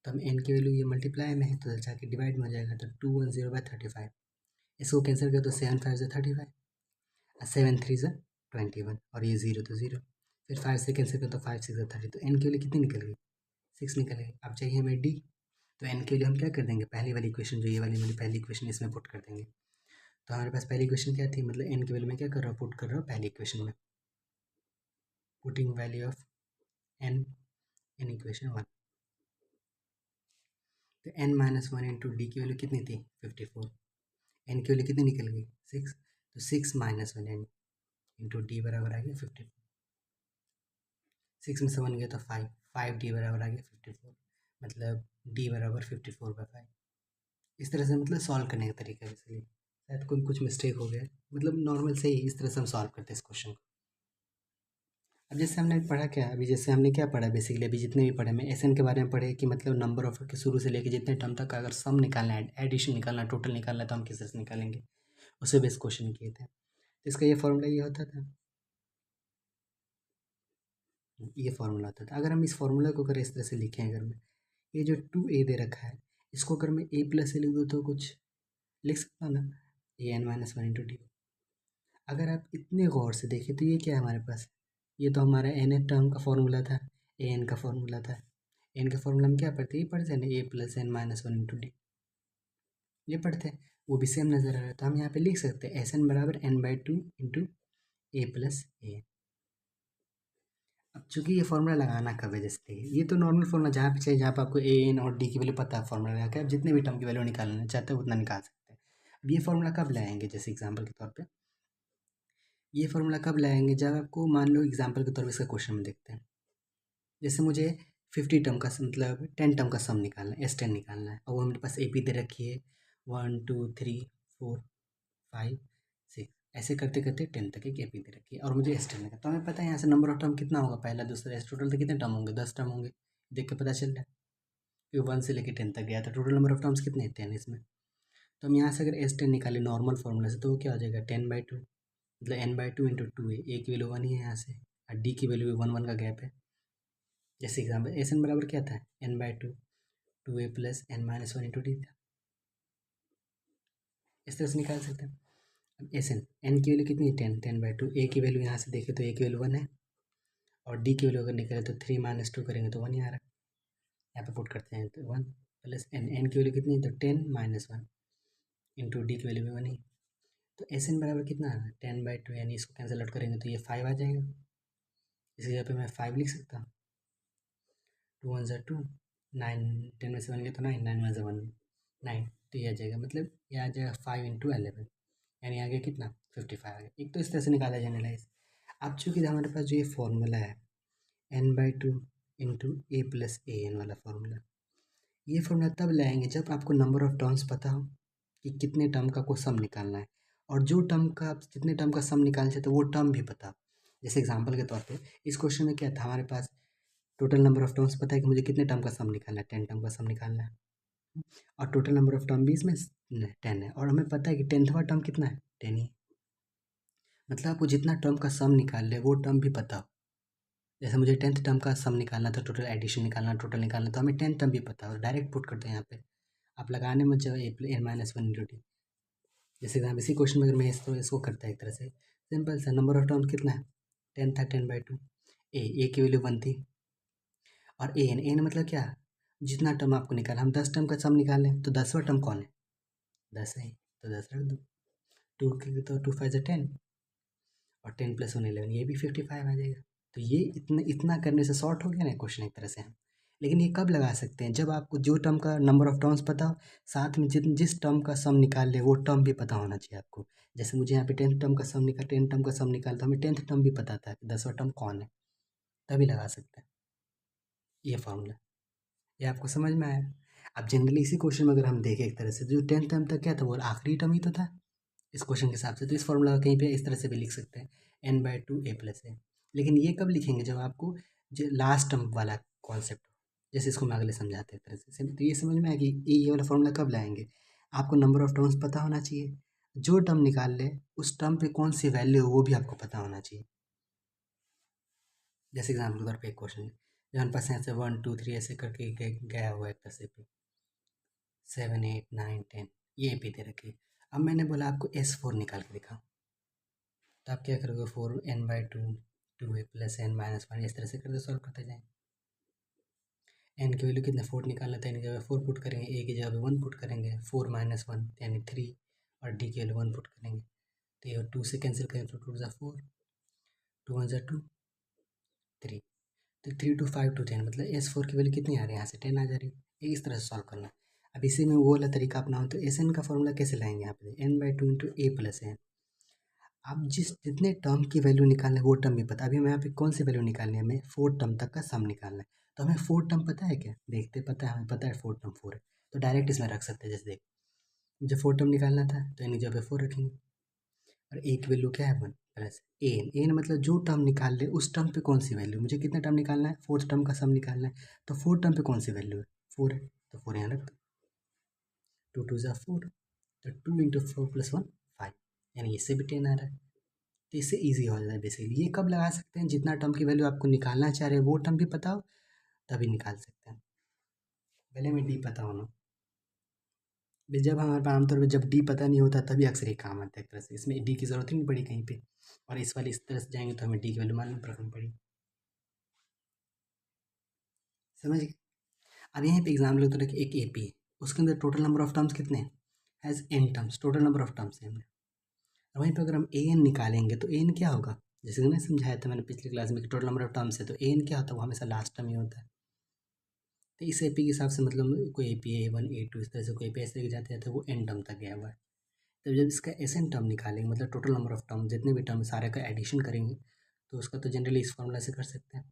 A: तो हम एन की वैल्यू ये मल्टीप्लाई में है तो जाके डिवाइड में हो जाएगा, तो 210 बाई 35, इसको कैंसिल कर तो 7 5 से 35 और 7 3 से 21 और ये 0 तो 0, फिर 5 से कैंसिल कर तो 5 6 से 30, तो एन की वैल्यू कितनी निकल गई 6 निकल गई। अब चाहिए हमें डी, तो एन के लिए हम क्या कर देंगे पहली वाली इक्वेशन, जो ये वाली मेरी पहली इक्वेशन इसमें पुट कर देंगे। तो हमारे पास पहली इक्वेशन क्या थी, मतलब एन की वैल्यू में क्या कर रहा हूँ पुट कर रहा हूँ पहली इक्वेशन में, putting value of n in equation 1। तो n minus one into d की वैल्यू कितनी थी 54, एन की वैल्यू कितनी निकल गई 6, तो 6 minus one n into d बराबर आ गया 54, 6 में से 1 गया तो 5, 5 डी बराबर आ गया 54, मतलब डी बराबर 54/5। इस तरह से मतलब सॉल्व करने का तरीका है, इसलिए शायद कोई कुछ मिस्टेक हो गया, मतलब नॉर्मल से ही इस तरह से हम सॉल्व करते हैं इस क्वेश्चन को। अब जैसे हमने पढ़ा क्या, अभी जैसे हमने क्या पढ़ा बेसिकली, अभी जितने भी पढ़े मैं एस एन के बारे में पढ़े कि मतलब नंबर ऑफ के शुरू से लेके जितने टर्म तक अगर सम निकालना है, एडिशन निकालना है, टोटल निकालना है तो हम किस तरह से निकालेंगे, उसे बेस क्वेश्चन किए थे। तो इसका ये फॉर्मूला ये होता था, ये फॉर्मूला होता था। अगर हम इस फॉर्मूला को अगर इस तरह से लिखें, अगर मैं ये जो 2a दे रखा है इसको अगर मैं a प्लस ए लिख दूँ तो कुछ लिख सकता हूँ ना, a n minus one into d. अगर आप इतने गौर से देखें तो ये क्या है हमारे पास, ये तो हमारा एन ए टर्म का फॉर्मूला था, ए एन का फॉर्मूला था। एन का फॉर्मूला हम क्या पढ़ते हैं, ये पढ़ते हैं ना a plus n minus one into d, ये पढ़ते हैं, वो भी सेम नज़र आ रहा है। तो हम यहाँ पे लिख सकते हैं एस एन बराबर N by two into a plus a. अब चूंकि ये फॉर्मूला लगाना कब है, जैसे ये तो नॉर्मल फॉर्मूला जहाँ पे चाहिए, जहाँ पे आपको ए एन और डी की वैल्यू पता है, फॉर्मूला लगा के आप जितने भी टर्म की वैल्यू निकालना चाहते हैं उतना निकाल सकते हैं। अब ये फॉर्मूला कब लाएंगे, जैसे एग्जाम्पल के तौर पर ये फॉर्मूला कब लाएंगे, जब आपको मान लो एग्जाम्पल के तौर पर इसका क्वेश्चन में देखते हैं, जैसे मुझे 50 टर्म का मतलब 10 टर्म का सम निकालना है, एस 10 निकालना है, और वो मेरे पास ए पी दे रखी है 1 2 3 4 5 6, ऐसे करते करते 10 तक एक ए पी दे रखी है और मुझे एस 10 लगा, तो हमें पता है यहाँ से नंबर ऑफ टर्म कितना होगा, पहला दूसरा एस, टोटल तो कितने टर्म होंगे 10 टर्म होंगे, देख के पता चल रहा है। फिर 1 से लेकर 10 तक गया तो टोटल नंबर ऑफ टर्म्स कितने हैं 10 इसमें। तो हम यहाँ से अगर एस 10 निकाले नॉर्मल फॉर्मूला से तो वो क्या हो जाएगा 10/2, मतलब n by two into two है, ए की वैल्यू 1 ही है यहाँ से, और डी की वैल्यू भी 1 1 का गैप है। जैसे एग्जाम्पल एस एन बराबर क्या था n by two, two a plus n minus one into d था, इस तरह से निकाल सकते हैं। अब एस एन, एन की वैल्यू कितनी है 10, 10/2, ए की वैल्यू यहाँ से देखें तो ए की वैल्यू 1 है और डी की वैल्यू अगर निकाले तो 3 - 2 करेंगे तो 1 ही आ रहा है, यहाँ पे पुट करते हैं तो 1 प्लस एन की वैल्यू कितनी है, तो 10 माइनस 1 इंटू डी की वैल्यू भी 1 ही। तो एस एन बराबर कितना है, 10/2, यानी इसको कैंसिल आउट करेंगे तो ये 5 आ जाएगा। इसी जगह पे मैं 5 लिख सकता हूँ। 2 1 ज़ा 2, 9, 10 में से 1 गया तो 9, 9 1 ज़ा 1, 9, तो ये आ जाएगा, मतलब ये आ जाएगा 5 इंटू 11, यानी आ गया कितना, 55 आ गया। एक तो इस तरह से निकाला जनरलाइज। अब चूँकि हमारे पास जो ये फॉर्मूला है n/2 into a plus A N वाला फॉर्मूला, ये फॉर्मूला तब लाएंगे जब आपको नंबर ऑफ टर्म्स पता हो कि कितने टर्म का को सम निकालना है, और जो टर्म का जितने टर्म का सम निकालना चाहिए तो वो टर्म भी पता हो। जैसे एग्जांपल के तौर पे इस क्वेश्चन में क्या था, हमारे पास टोटल नंबर ऑफ टर्म्स पता है कि मुझे कितने टर्म का सम निकालना है, 10 टर्म का सम निकालना है, और टोटल नंबर ऑफ टर्म भी इसमें 10 है, और हमें पता है कि 10वां टर्म कितना है, 10 ही। मतलब आपको जितना टर्म का सम निकाल ले वो टर्म भी पता हो। जैसे मुझे 10th टर्म का सम निकालना था, टोटल एडिशन निकालना, टोटल निकालना, तो हमें 10 टर्म भी पता हो, डायरेक्ट पुट करते हैं यहाँ पे। आप लगाने में जो n-1 इंटू टी, जैसे हम इसी क्वेश्चन में अगर मैं इसको करता है एक तरह से सिंपल सा, नंबर ऑफ टर्म कितना है, 10 था, 10/2, ए की वैल्यू 1 थी, और एन मतलब क्या, जितना टर्म आपको निकाला, हम 10 टर्म का सम निकाल लें तो 10वां टर्म कौन है, 10 है, तो 10 रख दो। 2 की तो 2 5 10, और 10 + 1 11, ये भी 55 आ जाएगा। तो ये इतना इतना करने से शॉर्ट हो गया ना क्वेश्चन एक तरह से हम। लेकिन ये कब लगा सकते हैं, जब आपको जो टर्म का नंबर ऑफ टर्म्स पता हो, साथ में जिस टर्म का सम निकाल ले वो टर्म भी पता होना चाहिए आपको। जैसे मुझे यहाँ पे 10 टर्म का सम निकाल, तो हमें 10th टर्म भी पता था कि 10वां टर्म कौन है, तभी लगा सकते हैं ये फॉर्मूला। ये आपको समझ में आया। अब जनरली इसी क्वेश्चन में अगर हम देखें एक तरह से, जो 10th टर्म तक क्या था, वो आखिरी टर्म ही तो था इस क्वेश्चन के हिसाब से, तो इस फॉर्मूला कहीं पे इस तरह से भी लिख सकते हैं, n/2 a प्लस ए। लेकिन ये कब लिखेंगे, जब आपको जो लास्ट टर्म वाला कॉन्सेप्ट हो, जैसे इसको मैं अगले समझाते हैं एक तरह से। तो ये समझ में आया कि ये वाला फॉर्मूला कब लाएंगे, आपको नंबर ऑफ टर्म्स पता होना चाहिए, जो टर्म निकाल ले उस टर्म पे कौन सी वैल्यू हो वो भी आपको पता होना चाहिए। जैसे एग्जाम्पल के तौर पर एक क्वेश्चन है, जब हमारे पास ऐसे 1 2 3 ऐसे करके गया हुआ है एक तरह से, 7 8 9 10, ये भी दे रखी। अब मैंने बोला आपको S4 निकाल के दिखाओ, तो आप क्या करोगे, 4n/2 2a प्लस n-1, इस तरह से करते सॉल्व करते जाएं। n की वैल्यू कितना, 4 निकालना था, n की जगह 4 पुट करेंगे, a की जगह 1 पुट करेंगे, 4 - 1 यानी 3, और d की वैल्यू 1 पुट करेंगे, तो ये 2 से कैंसिल करें तो 2 ज़ा 4, 2 1 ज़ा 2, 3, तो 3 2 5 2 10, मतलब S4 की वैल्यू कितनी आ रही है, यहाँ से 10 आ जा रही है। इस तरह से सॉल्व करना। अब इसी में वो वाला तरीका अपनाओ, तो एस एन का फॉर्मूला कैसे लाएंगे, यहाँ पे n/2 into a plus N. आप जितने टर्म की वैल्यू निकालना है वो टर्म भी पता। अभी हमें यहाँ पे कौन सी वैल्यू निकालनी है, हमें 4 टर्म तक का सम निकालना है, तो हमें 4 टर्म पता है क्या, देखते पता है, हमें पता है 4 टर्म 4 है, तो डायरेक्ट इसमें रख सकते हैं। जैसे देख, मुझे 4 टर्म निकालना था तो यानी जब 4 रखेंगे, और ए की वैल्यू क्या है, 1 प्लस एन मतलब जो टर्म निकाल ले उस टर्म पे कौन सी वैल्यू, मुझे कितना टर्म निकालना है, 4th टर्म का सम निकालना है, तो 4 टर्म पे कौन सी वैल्यू है, 4 है, तो 4 यहाँ रख दो, 2 2 ज़ा 4, तो 2 इंटू 4 + 1 5, यानी इससे भी 10 आ रहा है। तो इससे ईजी हो जाता है बेसिकली। ये कब लगा सकते हैं, जितना टर्म की वैल्यू आपको निकालना चाह रहे हो वो टर्म भी पता हो, तभी निकाल सकते हैं, पहले में डी पता होना। जब हमारे पास आमतौर पर जब डी पता नहीं होता तभी अक्सर ये काम आता है एक तरह से, इसमें डी की ज़रूरत ही नहीं पड़ी कहीं पे, और इस वाले इस तरह से जाएंगे तो हमें डी की वैल्यू मालूम रखनी पड़ी। समझ गए। अब यहाँ पे एग्जाम्पल के तौर एक ए पी है, उसके अंदर टोटल नंबर ऑफ टर्म्स कितने हैं, has an terms, total number of terms है हमने। और वहीं पे अगर हम ए एन निकालेंगे तो ए एन क्या होगा, जैसे मैंने समझाया था मैंने पिछली क्लास में कि टोटल नंबर ऑफ टर्म्स है, तो ए एन क्या होता है, वो हमेशा लास्ट टर्म ही होता है। तो इस ए पी के हिसाब से मतलब कोई ए पी A1 A2 इस तरह से कोई ए पी ऐसे लेके जाते जाते वो एन टर्म तक गया हुआ है। तो जब इसका एस एन टर्म निकालेंगे, मतलब टोटल नंबर ऑफ टर्म जितने भी टर्म सारे का एडिशन करेंगे, तो उसका तो जनरली इस फॉर्मूला से कर सकते हैं।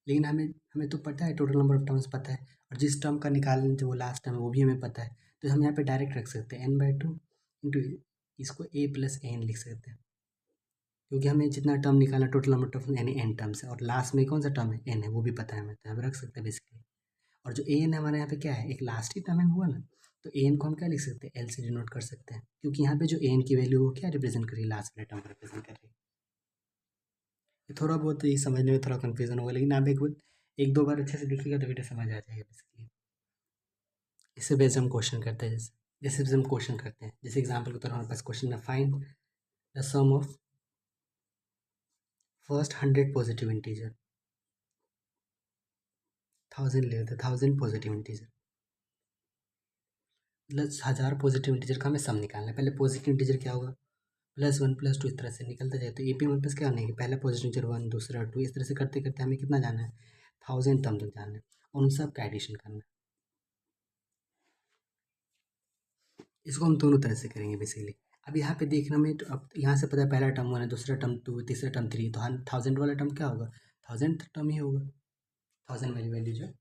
A: लेकिन हमें हमें तो पता है टोटल नंबर ऑफ टर्म्स पता है, और जिस टर्म का निकालने जो वो लास्ट टर्म है वो भी हमें पता है, तो हम यहाँ पे डायरेक्ट रख सकते हैं n/2 इंटू इसको a प्लस एन लिख सकते हैं, क्योंकि हमें जितना टर्म निकालना टोटल नंबर ऑफ टर्म यानी n टर्म्स है, और लास्ट में कौन सा टर्म है, n है, वो भी पता है हमें, तो यहाँ पे रख सकते हैं बेसिकली। और जो ए एन हमारे यहाँ पे क्या है, एक लास्ट ही टर्म हुआ ना, तो ए एन को हम क्या लिख सकते हैं, एल से डिनोट कर सकते हैं, क्योंकि यहाँ पे जो ए एन की वैल्यू वो क्या रिप्रेजेंट कर रही है, लास्ट वाले टर्म को रिप्रेजेंट कर रही है। ये थोड़ा बहुत ये समझने में थोड़ा कन्फ्यूजन होगा, लेकिन आप एक दो बार अच्छे से देखिएगा तो बेटा समझ आ जाएगा बेसिकली। इससे बेस हम क्वेश्चन करते हैं, जैसे हम क्वेश्चन करते हैं, जैसे एग्जाम्पल के तौर पर हमारे पास क्वेश्चन है, find the sum of first 100 positive integer 1000 ले लेते हैं, 1000 पॉजिटिव इंटीजर, मतलब 1000 पॉजिटिव इंटीजर का हमें सम निकालना है। पहले पॉजिटिव इंटीजर क्या होगा, +1 +2 इस तरह से निकलता जाए, तो AP में क्या होने की पहला पॉजिटिव इंटीजर 1, दूसरा 2, इस तरह से करते करते हमें कितना जाना है, 1000 टर्म तक जाना है और उन सब का एडिशन करना है। इसको हम दोनों तरह से करेंगे बेसिकली। अब यहाँ पे देखना में, तो अब यहाँ से पता है पहला टर्म 1 है, दूसरा टर्म 2 है, तीसरा टर्म 3, तो 1000 वाला टर्म क्या होगा, 1000 टर्म ही होगा, 1000 वाली वैल्यू जो है।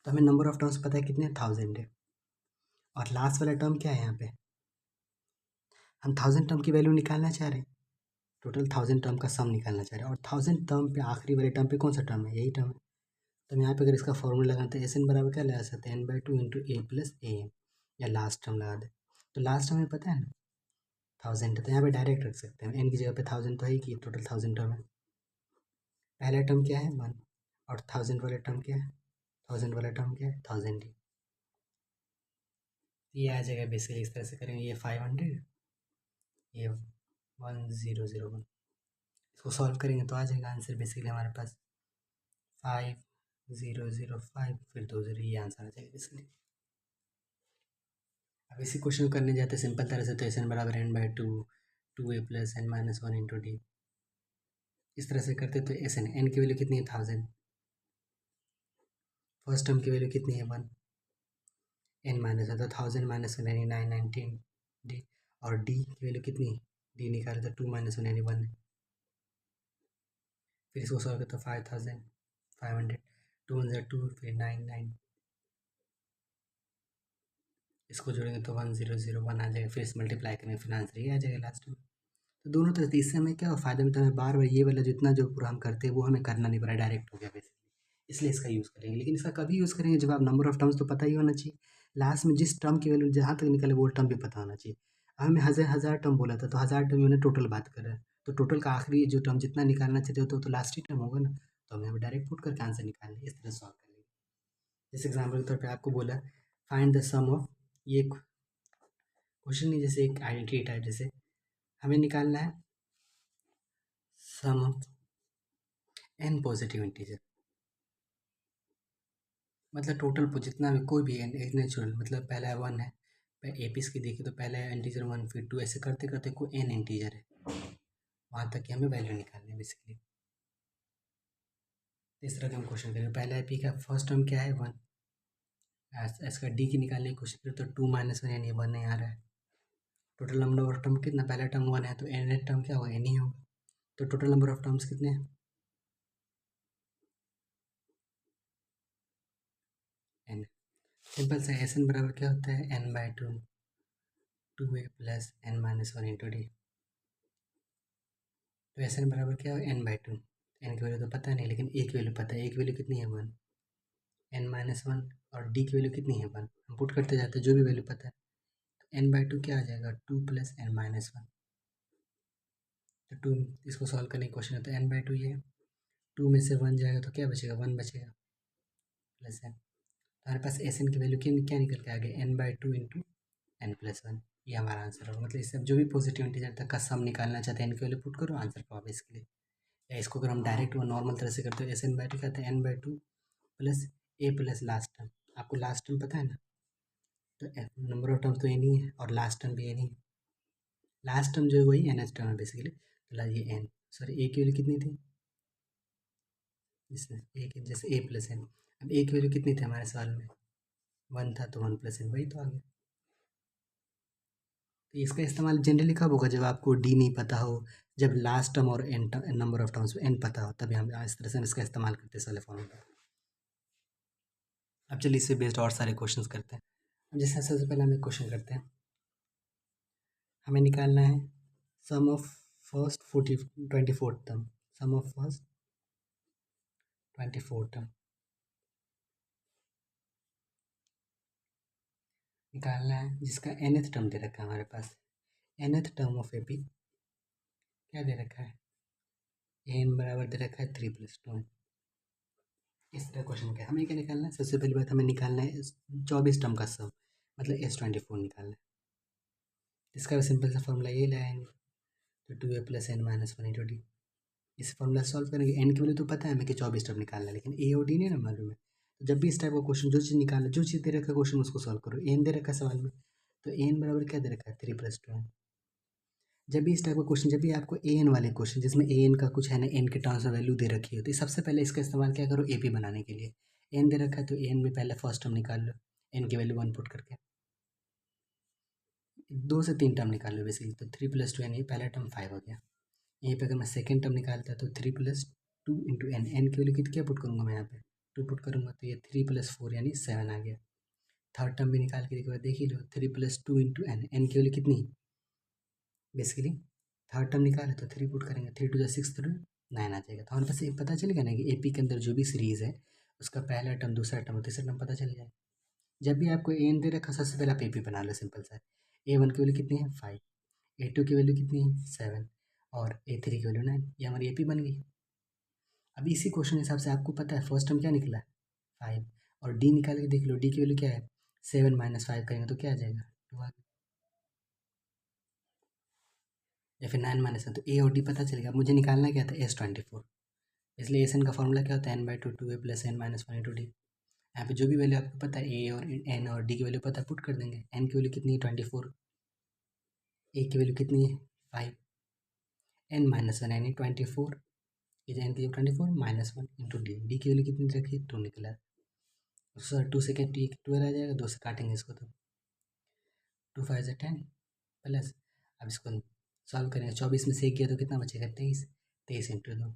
A: तो हमें नंबर ऑफ टर्म्स पता है कितने, 1000 है। और लास्ट वाला टर्म क्या है, यहाँ पे हम 1000 टर्म की वैल्यू निकालना चाह रहे हैं, टोटल 1000 टर्म का सम निकालना चाह रहे हैं, और 1000 टर्म पे आखिरी वाले टर्म पे कौन सा टर्म है, यही टर्म है। तो हम यहाँ पे अगर इसका फॉर्मूला लगाते हैं, SN बराबर क्या लगा सकते हैं, n/2 into A plus AM, या लास्ट टर्म लगा दे, तो लास्ट हमें पता है ना 1000 है, तो यहाँ पे डायरेक्ट रख सकते हैं, n की जगह पे 1000 तो है ही कि टोटल 1000 टर्म है। पहला टर्म क्या है 1, और 1000 वाला टर्म क्या है, 1000 वाला टर्म क्या है 1000 ही। ये आ जाएगा बेसिकली, इस तरह से करेंगे, ये 500, ये 1001, इसको सॉल्व करेंगे तो आ जाएगा आंसर बेसिकली हमारे पास 5005 फिर 20, ये आंसर आ जाएगा बेसिकली। अब इसी क्वेश्चन करने जाते सिंपल तरह से, तो SN बराबर n/2 2A plus n-1 into D, इस तरह से करते तो SN n की वैल्यू कितनी है 1000, फर्स्ट टर्म की वैल्यू कितनी है 1, n माइनस है तो 1000 माइनस 1 यानी 919 डी, और डी की वैल्यू कितनी है, डी निकाले तो 2 माइनस 1 यानी 1, फिर इसको सॉल्व करते 5500, 2 1 2 फिर 99, इसको जोड़ेंगे तो 1001 आ जाएगा, फिर इस मल्टीप्लाई करेंगे फिर आंसर ये आ जाएगा लास्ट में। तो दोनों तरह से इससे हमें क्या फ़ायदा मिलता है, हमें बार बार ये वाला जितना जो पूरा हम करते हैं वो हमें करना नहीं पड़ा, डायरेक्ट हो गया बेसिकली, इसलिए इसका यूज़ करेंगे। लेकिन इसका कभी यूज़ करेंगे जब आप नंबर ऑफ टर्म्स तो पता ही होना चाहिए, लास्ट में जिस टर्म की वैल्यू जहाँ तक निकले वो टर्म भी पता होना चाहिए। अब हमें हज़ार टर्म बोला था, तो 1000 टर्म मैंने टोटल बात कर रहा है, तो टोटल का आखिरी जो टर्म जितना निकालना चाहते हो तो लास्ट ही टर्म होगा ना, तो हमें डायरेक्ट पुट करके आंसर निकाल लें, इस तरह सॉल्व कर लेंगे। जैसे एग्जाम्पल के तौर पर आपको बोला फाइंड द सम ऑफ, ये क्वेश्चन नहीं, जैसे एक आइडेंटिटी टाइप, जैसे हमें निकालना है sum of n positive integer, मतलब टोटल जितना भी कोई भी नेचुरल, मतलब पहला 1 है, एपीस की देखिए तो पहला है इंटीजर 1, फिर 2, ऐसे करते करते कोई n इंटीजर है, वहाँ तक की हमें वैल्यू निकालनी है बेसिकली। इस तरह का हम क्वेश्चन करेंगे, पहला है पी का फर्स्ट टर्म क्या है 1, इसका डी की निकालने की कोशिश करें तो 2 माइनस 1 यानी 1 नहीं आ रहा है। टोटल नंबर ऑफ टर्म कितना, पहला टर्म 1 है तो n टर्म क्या होगा, n ही होगा, तो टोटल नंबर ऑफ टर्म्स कितने हैं n। सिंपल सा SN बराबर क्या होता है n/2 2A plus n-1 into D, तो SN बराबर क्या है n/2, n की वैल्यू तो पता नहीं लेकिन a की वैल्यू पता है, a की वैल्यू कितनी है 1, n-1, और d की वैल्यू कितनी है 1, हम पुट करते जाते हैं जो भी वैल्यू पता है, तो n/2 क्या आ जाएगा 2 प्लस n-1, तो 2, इसको सॉल्व करने की क्वेश्चन है तो n/2 ये 2 में से 1 जाएगा तो क्या बचेगा 1 बचेगा प्लस n, तो हमारे पास SN की वैल्यू क्या निकल के आ गया n/2 इंटू n+1, ये हमारा आंसर होगा। मतलब इससे जो भी पॉजिटिव इंटीजर तक का सम निकालना चाहते हैं n की वैल्यू पुट करो, आंसर पाओ बेसिकली। या इसको अगर हम डायरेक्ट वो नॉर्मल तरह से करते हो SN/2 क्या आता है n/2 plus a plus last term, आपको लास्ट टर्म पता है ना, तो नंबर ऑफ टर्म्स तो n ही है और लास्ट टर्म भी n ही है, लास्ट टर्म जो है वही nth टर्म है बेसिकली, तो ये n, सॉरी a की वैल्यू कितनी थी इसमें, a की जैसे a प्लस n, अब a की वैल्यू कितनी थी हमारे सवाल में 1 था, तो 1 प्लस n वही तो आ गया। तो इसका इस्तेमाल जनरली कब होगा, जब आपको डी नहीं पता हो, जब लास्ट टर्म और n number of terms n पता हो, तभी हम इस तरह से इसका इस्तेमाल करते हैं सारे फॉर्मूला। अब चलिए इससे बेस्ड और सारे क्वेश्चंस करते हैं। अब जैसे सबसे पहले हम एक क्वेश्चन करते हैं, हमें निकालना है sum of first 24 term, sum of first 24 term निकालना है, जिसका nth टर्म दे रखा है हमारे पास, nth टर्म ऑफ एपी क्या दे रखा है, एन बराबर दे रखा है 3+2। इस तरह क्वेश्चन क्या हमें क्या निकालना है, सबसे पहली बात हमें निकालना है 24 टर्म का सम, मतलब S24 निकालना है। इसका भी सिंपल सा फॉर्मूला ये लगाएंगे, तो 2A plus n-1 into D, इस फॉर्मूला सॉल्व करेंगे, n की वैल्यू तो पता है हमें कि 24 टर्म निकालना है, लेकिन a और d नहीं ना मालूम है, तो जब भी इस टाइप का क्वेश्चन जो चीज़ निकालो, जो चीज़ दे रखा है क्वेश्चन उसको सॉल्व करो। एन दे रखा है सवाल में, तो एन बराबर क्या दे रखा है 3 + 2n। जब भी इस टाइप का क्वेश्चन, जब भी आपको ए एन वाले क्वेश्चन जिसमें ए एन का कुछ है ना, एन के टर्म्स में वैल्यू दे रखी होती है, सबसे पहले इसका इस्तेमाल क्या करो ए पी बनाने के लिए। एन दे रखा है तो एन में पहले फर्स्ट टर्म निकाल लो, एन की वैल्यू 1 पुट करके 2 से 3 टर्म निकाल लो बेसिकली। तो 3 + 2n, ये पहला टर्म 5 हो गया। यहीं पे अगर मैं सेकेंड टर्म निकालता तो 3 + 2 इंटू एन, एन की वैल्यू कितनी क्या पुट करूँगा मैं यहाँ पे 2 पुट करूँगा, तो ये 3 + 4 यानी 7 आ गया। थर्ड टर्म भी निकाल के देखो, देख ही लो 3 + 2 इंटू एन, एन की वैल्यू कितनी बेसिकली थर्ड टर्म निकाले तो 3 पुट करेंगे, 3 × 6 तो 9 आ जाएगा। तो हमारे पास एक पता चलेगा ना कि एपी के अंदर जो भी सीरीज़ है उसका पहला टर्म, दूसरा टर्म और तीसरा टर्म पता चल जाए। जब भी आपको ए एन दे रखा, सबसे पहले आप ए पी बना लो, सिंपल सा। A1 की वैल्यू कितनी है 5, A2 की वैल्यू कितनी है 7 और A3 की वैल्यू 9, ये हमारी ए पी बन गई। अब इसी क्वेश्चन के हिसाब से आपको पता है फर्स्ट टर्म क्या निकला 5, और डी निकाल के देख लो, डी की वैल्यू क्या है 7 - 5 करेंगे तो क्या आ जाएगा 2 आ गया, या फिर 9 - 1, तो ए और डी पता चलेगा। अब मुझे निकालना क्या था S24, इसलिए एस एन का फॉर्मूला क्या होता है n/2 2a + n - 1 × d। यहाँ पे जो भी वैल्यू आपको पता है ए और एन और डी की वैल्यू पता है, पुट कर देंगे। एन की वैल्यू कितनी है 24, ए की वैल्यू कितनी है 5, n - 1 यानी 24, इज एन की 24 - 1 इंटू डी, डी की वैल्यू कितनी रखी 2 निकला। सर 2 से क्या 12 आ जाएगा, 2 से काटेंगे इसको तो 2 × 5 = 10 प्लस, अब इसको सॉल्व करेंगे, 24 में से एक किया तो कितना बचेगा 23, 23 इंटू 2,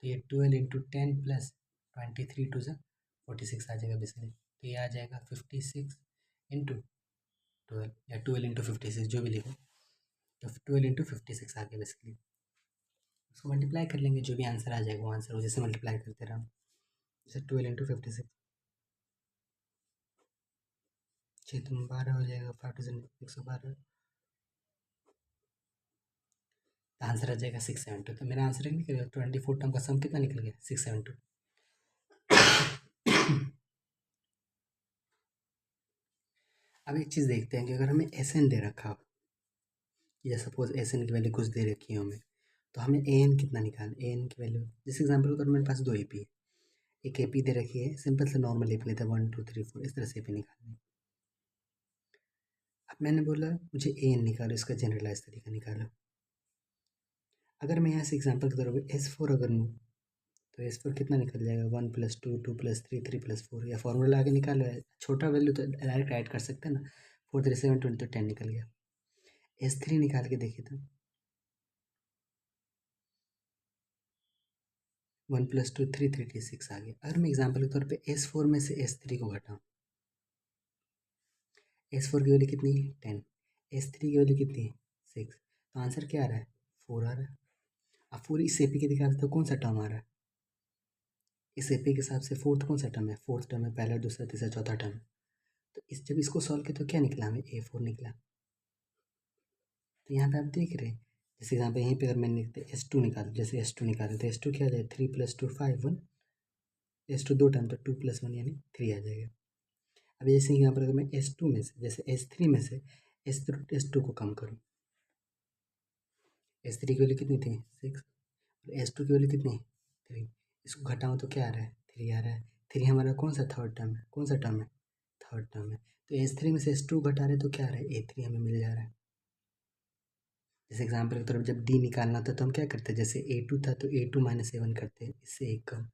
A: तो ये 12 इंटू 10 प्लस 23 2 से 46 आ जाएगा बेसिकली। तो ये आ जाएगा 56 इंटू 12 या 12 इंटू 56 जो भी लिखो, तो 12 इंटू 56 आ गया बेसिकली। उसको मल्टीप्लाई कर लेंगे, जो भी आंसर आ जाएगा वो आंसर हो, जैसे मल्टीप्लाई करते रहो, जैसे 12 इंटू 56 6 तुम 12 हो जाएगा, 5 2 112, तो आंसर आ जाएगा 672। तो मेरा आंसर निकल गया 24 टर्म का सम कितना निकल गया 672। अब एक चीज़ देखते हैं कि अगर हमें एस एन दे रखा हो, या सपोज एस एन की वैल्यू कुछ दे रखी हो हमें, तो हमें ए एन कितना निकालना, ए एन की वैल्यू जैसे एग्जाम्पल कर, मेरे पास 2 ए पी है, एक ए पी दे रखी है, सिंपल से नॉर्मल ए पी लेते हैं 1 2 3 4, इस तरह से ए पी निकालनी। अब मैंने बोला मुझे ए एन निकालो, इसका जनरलाइज तरीका निकालो। अगर मैं यहाँ से एग्जाम्पल के तौर पर S4 अगर लूँ, तो S4 कितना निकल जाएगा 1 + 2 2 + 3 3 + 4, या फॉर्मूला आगे निकालो है, छोटा वैल्यू तो डायरेक्ट ऐड कर सकते हैं ना, 4 3 7 20 तो 10 निकल गया। S3 निकाल के देखिए तो 1 + 2 3 3 3 6 आ गया। अगर मैं एग्जाम्पल के तौर पे S4 में से S3 को घटाऊँ, S4 की वैल्यू कितनी है 10, S3 की वैल्यू कितनी है 6, तो आंसर क्या आ रहा है 4 आ रहा है। अब पूरी इस एपी के दिखा तो कौन सा टर्म आ रहा है, इस एपी के हिसाब से फोर्थ कौन सा टर्म है, फोर्थ टर्म है, पहला दूसरा तीसरा चौथा टर्म। तो इस जब इसको सॉल्व किया तो क्या निकला हमें A4 निकला। तो यहाँ पे आप देख रहे हैं, जैसे यहाँ पे यहीं पे अगर मैंने S2 निकाला, जैसे S2 निकाले तो S2 क्या आ जाए 3 + 2 5 1, S2 2 टर्म तो 2 + 1 यानी 3 आ जाएगा। अब जैसे यहाँ पर अगर मैं S2 में से, जैसे S3 में से S2 को कम करूँ, S3 की वैल्यू कितनी थी 6, और S2 की वैल्यू कितनी 3, इसको घटाऊँ तो क्या आ रहा है 3 आ रहा है। 3 हमारा कौन सा थर्ड टर्म है, कौन सा टर्म है थर्ड टर्म है, तो S3 में से S2 घटा रहे तो क्या आ रहा है A3 हमें मिल जा रहा है। जैसे एग्जाम्पल की तरफ जब डी निकालना था तो हम क्या करते हैं, जैसे A2 था तो A2 - A1 करते हैं, इससे एक कम।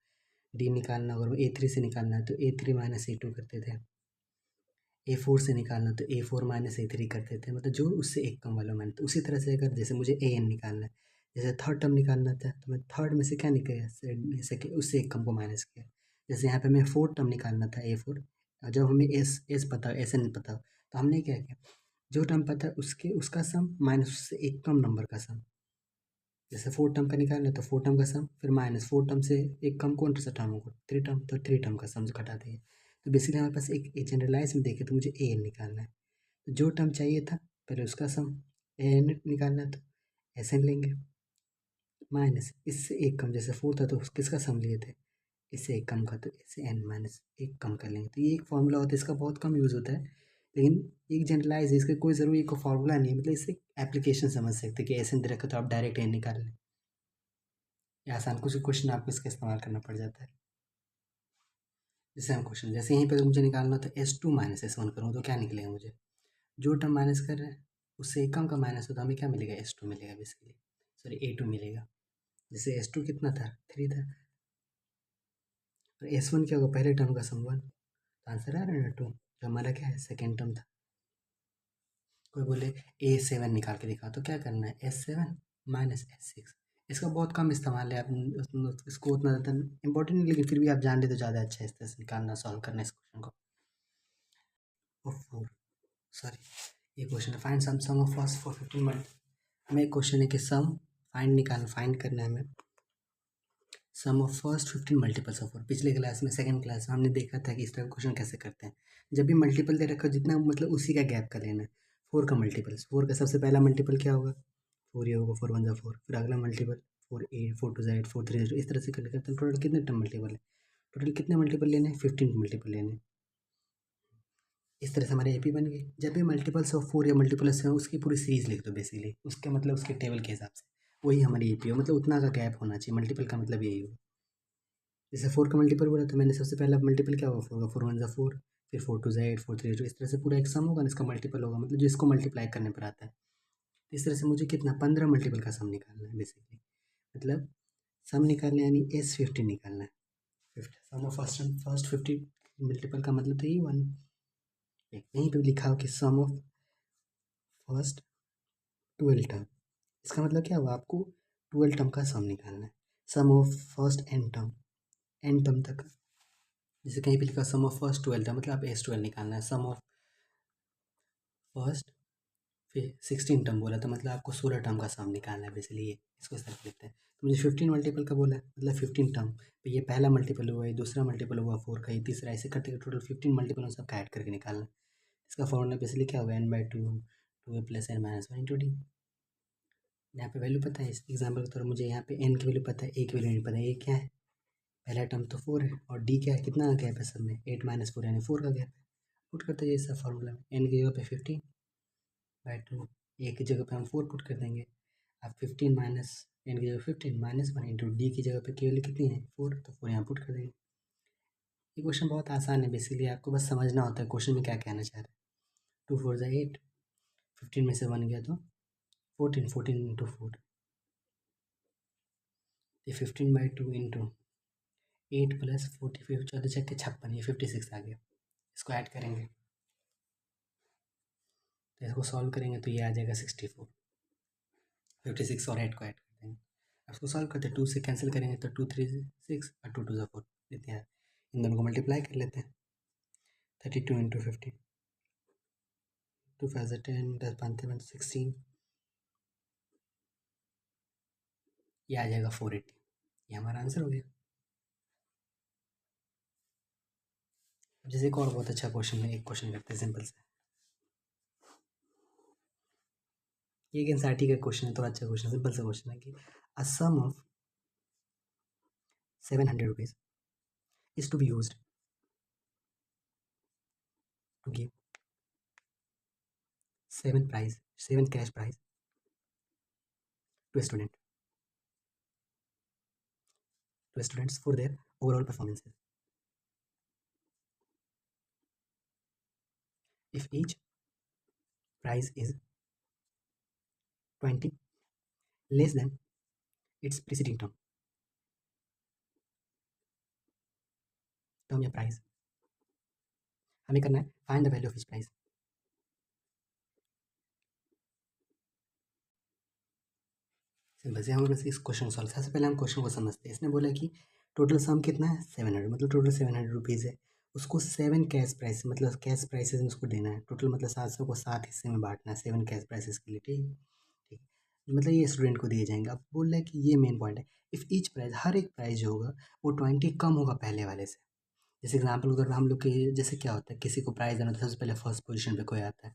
A: डी निकालना अगर A3 से निकालना है तो A3 - A2 करते थे। A4 से निकालना तो A4 - A3 करते थे, मतलब जो उससे एक कम वाला मान। तो उसी तरह से अगर जैसे मुझे AN निकालना है, जैसे थर्ड टर्म निकालना था तो मैं थर्ड में से क्या निकलेगा सेकेंड, उससे एक कम को माइनस किया। जैसे यहाँ पे मैं फोर्थ टर्म निकालना था A4, और जब हमें एस पता हो SN पता हो तो हमने क्या किया, जो टर्म पता है उसके उसका सम माइनस उससे एक कम नंबर का सम। जैसे फोर टर्म का निकालना है तो फोर टर्म का सम, फिर माइनस फोर टर्म से एक कम कौन सा टर्म होगा थ्री टर्म, तो थ्री टर्म का सम घटा देंगे। तो बेसिकली हमारे पास एक जनरलाइज में देखे तो मुझे ए एन निकालना है, तो जो टर्म चाहिए था पहले उसका सम ए एन निकालना है, तो एस एन लेंगे माइनस इससे एक कम, जैसे फोर था तो किसका सम लिए थे इससे एक कम का, तो इससे एन माइनस एक कम कर लेंगे। तो ये एक फॉर्मूला होता है, इसका बहुत कम यूज़ होता है, लेकिन एक जनरलाइज है, इसका कोई ज़रूरी एक फॉर्मूला नहीं है, मतलब इससे एप्लीकेशन समझ सकते हैं कि एस एन दे रखा तो आप डायरेक्ट एन निकाल लें, या आसान कुछ क्वेश्चन आपको इसका इस्तेमाल करना पड़ जाता है। जैसे हम क्वेश्चन जैसे यहीं पे अगर मुझे निकालना तो S2 माइनस S1 करूँ तो क्या निकलेगा मुझे, जो टर्म माइनस कर रहे हैं उससे एक कम का माइनस होता है, हमें क्या मिलेगा S2 मिलेगा बेसिकली, सॉरी A2 मिलेगा। जैसे S2 कितना था 3 था, और S1 क्या होगा पहले टर्म का सम 1, तो आंसर आ रहा है ना 2, जो हमारा क्या है सेकेंड टर्म था। कोई बोले A7 निकाल के दिखा, तो क्या करना है S7 माइनस S6, इसका बहुत कम इस्तेमाल है, आप इसको उतना ज़्यादा इंपॉर्टेंट नहीं, लेकिन फिर भी आप जान ले तो ज़्यादा अच्छा है इस तरह से निकालना सॉल्व करना इस क्वेश्चन को। और 4 सॉरी ये क्वेश्चन है find sum of first four 15 multi, हमें एक क्वेश्चन है कि सम फाइंड करना है हमें सम ऑफ फर्स्ट 15 मल्टीपल्स ऑफ 4। पिछले क्लास में सेकंड क्लास में हमने देखा था कि इस तरह का क्वेश्चन कैसे करते हैं, जब भी मल्टीपल दे रखा हो जितना मतलब उसी का गैप का लेना है। 4 का मल्टीपल्स, 4 का सबसे पहला मल्टीपल क्या होगा 4 ये होगा, 4 1 जा 4, फिर अगला मल्टीपल 4 8 4 2 जा 8 4 3 जा 2, इस तरह से करते हैं। टोटल कितने टर्म मल्टीपल है, टोटल कितने मल्टीपल लेने हैं 15 मल्टीपल लेने हैं। इस तरह से हमारे एपी बन गए। जब भी मल्टीपल्स ऑफ 4 या मल्टीपल्स हैं उसकी पूरी सीरीज लिख दो बेसिकली, उसके मतलब उसके टेबल के हिसाब से वही हमारी एपी हो, मतलब उतना का गैप होना चाहिए, मल्टीपल का मतलब यही हो। जैसे 4 का मल्टीपल बोला तो मैंने सबसे पहला मल्टीपल क्या होगा 4 का, 4 1 जा 4, फिर 4 2 जा 8 4 3 जा 2, इस तरह से पूरा एक सम होगा ना, इसका मल्टीपल होगा, मतलब जो इसको मल्टीप्लाई करने पर आता है। तो इस तरह से मुझे कितना 15 मल्टीपल का सम निकालना है बेसिकली, मतलब सम निकालना है यानी S15 निकालना है। Fifth some of first 50 multiple का मतलब तो ये 1, यहीं पे लिखा हो कि सम ऑफ फर्स्ट 12 टर्म, इसका मतलब क्या हुआ आपको 12 टर्म का सम निकालना है, sum of first N term तक, जैसे कहीं पे लिखा सम ऑफ फर्स्ट 12 टर्म, मतलब आप S12 निकालना है, सम ऑफ फर्स्ट फिर 16 टर्म बोला तो मतलब आपको 16 टर्म का सम निकालना है बेसिकली, ये इसको इस तरह लिखते हैं। तो मुझे 15 मल्टीपल का बोला है मतलब 15 टर्म, तो ये पहला मल्टीपल हुआ, ये दूसरा मल्टीपल हुआ 4 का, ये तीसरा, ऐसे करते करते टोटल 15 मल्टीपल हो सबका ऐड करके निकालना है। इसका फॉर्मूला बेसिकली क्या होगा n/2 2a + n - 1 × d। यहाँ पे वैल्यू पता है, इस एग्जाम्पल के तौर पर मुझे यहाँ पे n की वैल्यू पता है, a की वैल्यू नहीं पता है, a क्या है पहला टर्म तो 4 है, और d क्या है कितना गैप है सब में 8 - 4 यानी 4 का गैप है। पुट करते हैं ये सब फॉर्मूला में, n की जगह पे 15/2, a की जगह पे हम 4 पुट कर देंगे, अब 15 माइनस n की जगह 15 -1 इंटू डी की जगह पे केवल कितनी है 4, तो 4 यहाँ पुट कर देंगे। ये क्वेश्चन बहुत आसान है बेसिकली, आपको बस समझना होता है क्वेश्चन में क्या कहना चाह रहे हैं। 2 4 जा 8, 15 में से 1 गया तो 14, 14 इंटू 4, ये 15/2 इंटू 8 + 45 14 छक्के 56, ये 56 आ गया। इसको ऐड करेंगे तो इसको सॉल्व करेंगे तो ये आ जाएगा 64, 56 और 8 को ऐड कर देंगे। अब इसको सॉल्व करते हैं, 2 से कैंसिल करेंगे तो 2 3 6 और 2 2 4 देते हैं, इन दोनों को मल्टीप्लाई कर लेते हैं, 32 इंटू 15, 2 5 10, 10 5 16, ये आ जाएगा 480, ये हमारा आंसर हो गया। अब जैसे एक और बहुत अच्छा क्वेश्चन है, एक क्वेश्चन करते हैं सिंपल से, ये एक एनसीईआरटी का क्वेश्चन है, थोड़ा अच्छा क्वेश्चन, सिंपल सा क्वेश्चन है कि uh sum of 700 rupees is to be used to give 7 cash prize to a students for their overall performances. If each prize is 20 less than its preceding term या prize, हमें करना है find the value of each prize. Simple से हम बस इस question solve, सबसे पहले हम क्वेश्चन को समझते हैं। इसने बोला कि टोटल सम कितना है 700, मतलब टोटल 700 रुपीज़ है, उसको 7 कैश प्राइस मतलब कैश प्राइसेस में उसको देना है, टोटल मतलब 700 को 7 हिस्से में बांटना है 7 कैश प्राइसेस के लिए, ठीक ठीक, मतलब ये स्टूडेंट को दिए जाएंगे। अब बोल रहा है कि ये मेन पॉइंट है, इफ़ ईच प्राइज हर एक प्राइज जो होगा वो 20 कम होगा पहले वाले से। जैसे एग्जाम्पल अगर हम लोग के जैसे क्या होता है, किसी को प्राइज़ देना तो सबसे पहले फर्स्ट पोजीशन पे कोई आता है,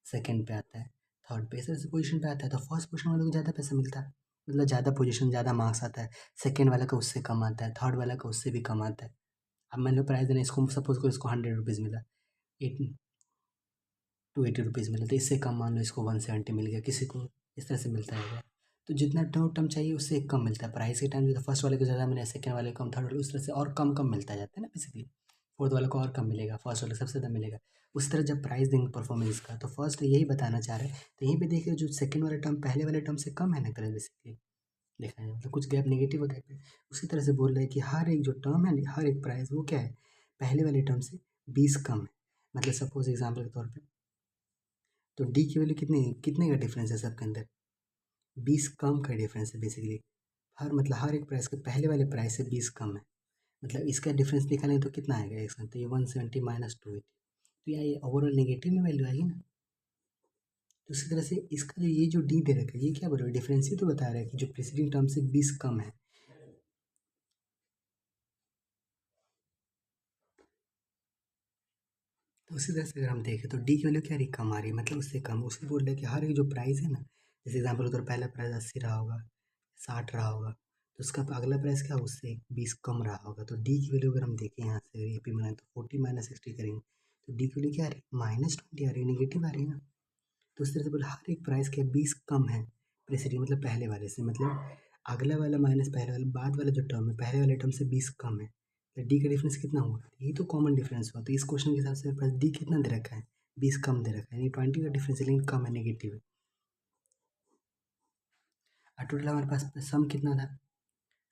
A: सेकंड पे आता है, थर्ड पे, ऐसे पोजीशन पे आता है, तो फर्स्ट पोजीशन वाले को ज़्यादा पैसा मिलता है, मतलब ज़्यादा पोजीशन ज़्यादा मार्क्स आता है, सेकंड वाला का उससे कम आता है, थर्ड वाला का उससे भी कम आता है। अब मान लो प्राइज़ देना, इसको सपोज करो इसको 100 रुपीज़ मिला, 280 रुपीज़ मिला, तो इससे कम मान लो इसको 170 मिल गया, किसी को इस तरह से मिलता है। तो जितना टर्म चाहिए उससे एक कम मिलता है, प्राइस के टाइम जो फर्स्ट वाले को ज़्यादा मिला, सेकंड वाले को कम, थर्ड वाले उस तरह से और कम कम मिलता जाता है ना बेसिकली। फोर्थ वाले को और कम मिलेगा, फर्स्ट वाले सबसे ज़्यादा मिलेगा। उस तरह जब प्राइस देंगे परफॉर्मेंस का तो फर्स्ट यही बताना चाह रहे हैं, तो यहीं पे देखिए जो सेकंड वाला टर्म पहले वाले टर्म से कम है ना तरह बेसिकली देखा जाए, मतलब कुछ गैप नेगेटिव गैप है। उसी तरह से बोल रहे हैं कि हर एक जो टर्म है हर एक प्राइस वो क्या है पहले वाले टर्म से 20 कम है। मतलब सपोज एग्जाम्पल के तौर पे तो डी की वैल्यू कितने का डिफरेंस है सबके अंदर, 20 कम का डिफरेंस है बेसिकली। हर एक प्राइस के पहले वाले प्राइस से 20 कम है, मतलब इसका डिफरेंस निकालें तो कितना आएगा इसका, तो ये 170 माइनस 280, तो ये ओवरऑल नेगेटिव में वैल्यू आएगी ना। तो उसी तरह से इसका जो ये जो डी दे रखा है ये क्या बोल रहा है, डिफरेंस ही तो बता रहा है कि जो प्रीसीडिंग टर्म से 20 कम है। तो उसी तरह से अगर हम देखें तो डी की वैल्यू क्या रही, कम आ रही है, मतलब उससे कम। उसे बोल रहे हैं कि हर एक जो प्राइस है ना, जैसे एग्जाम्पल के तौर पहला प्राइस 80 रहा होगा, 60 रहा होगा, तो उसका अगला प्राइस क्या उससे 20 कम रहा होगा। तो डी की वैल्यू अगर हम देखें यहाँ से ए पी बनाए तो 40 माइनस 60 करेंगे तो डी की वैल्यू क्या आ रही है, -20 आ रही है, नेगेटिव आ रही है ना। तो उस तरह से बोले हर एक प्राइस क्या 20 कम है प्रेसिडिंग मतलब पहले वाले से, मतलब अगला वाला माइनस पहले वाला बाद वाला जो टर्म है पहले वाले टर्म से 20 कम है। तो डी का डिफरेंस कितना हुआ, ये तो कॉमन डिफरेंस हुआ। तो इस क्वेश्चन के हिसाब से मेरे पास डी कितना दे रखा है, 20 कम दे रखा है, यानी 20 का डिफरेंस है लेकिन कम है, नेगेटिव है। और टोटल हमारे पास सम कितना था,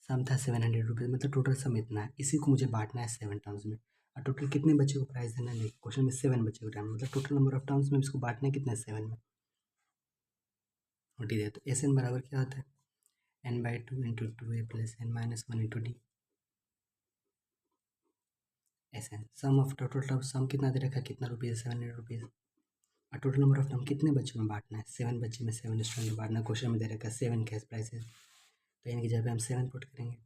A: सम था 700 रुपीज़, मतलब टोटल सम इतना है, इसी को मुझे बांटना है 7 टर्म्स में। और टोटल कितने बच्चे को प्राइस देना है, क्वेश्चन में 7 बच्चे को टाइम, मतलब टोटल नंबर ऑफ टर्म्स में इसको बांटना है कितना है 7 में। ठीक है, तो एस एन बराबर क्या होता है n/2 into 2a plus n-1 into d S n. Sum of total sum कितना दे रखा है, कितना रुपीज़, 700 रुपीज़। और टोटल नंबर ऑफ टर्म कितने बच्चों में बांटना है, 7 बच्चे में 7 स्टूडेंट में बांटना है। क्वेश्चन में दे रखा है 7 कैश प्राइसेस, तो इनकी जगह हम 7 पुट करेंगे।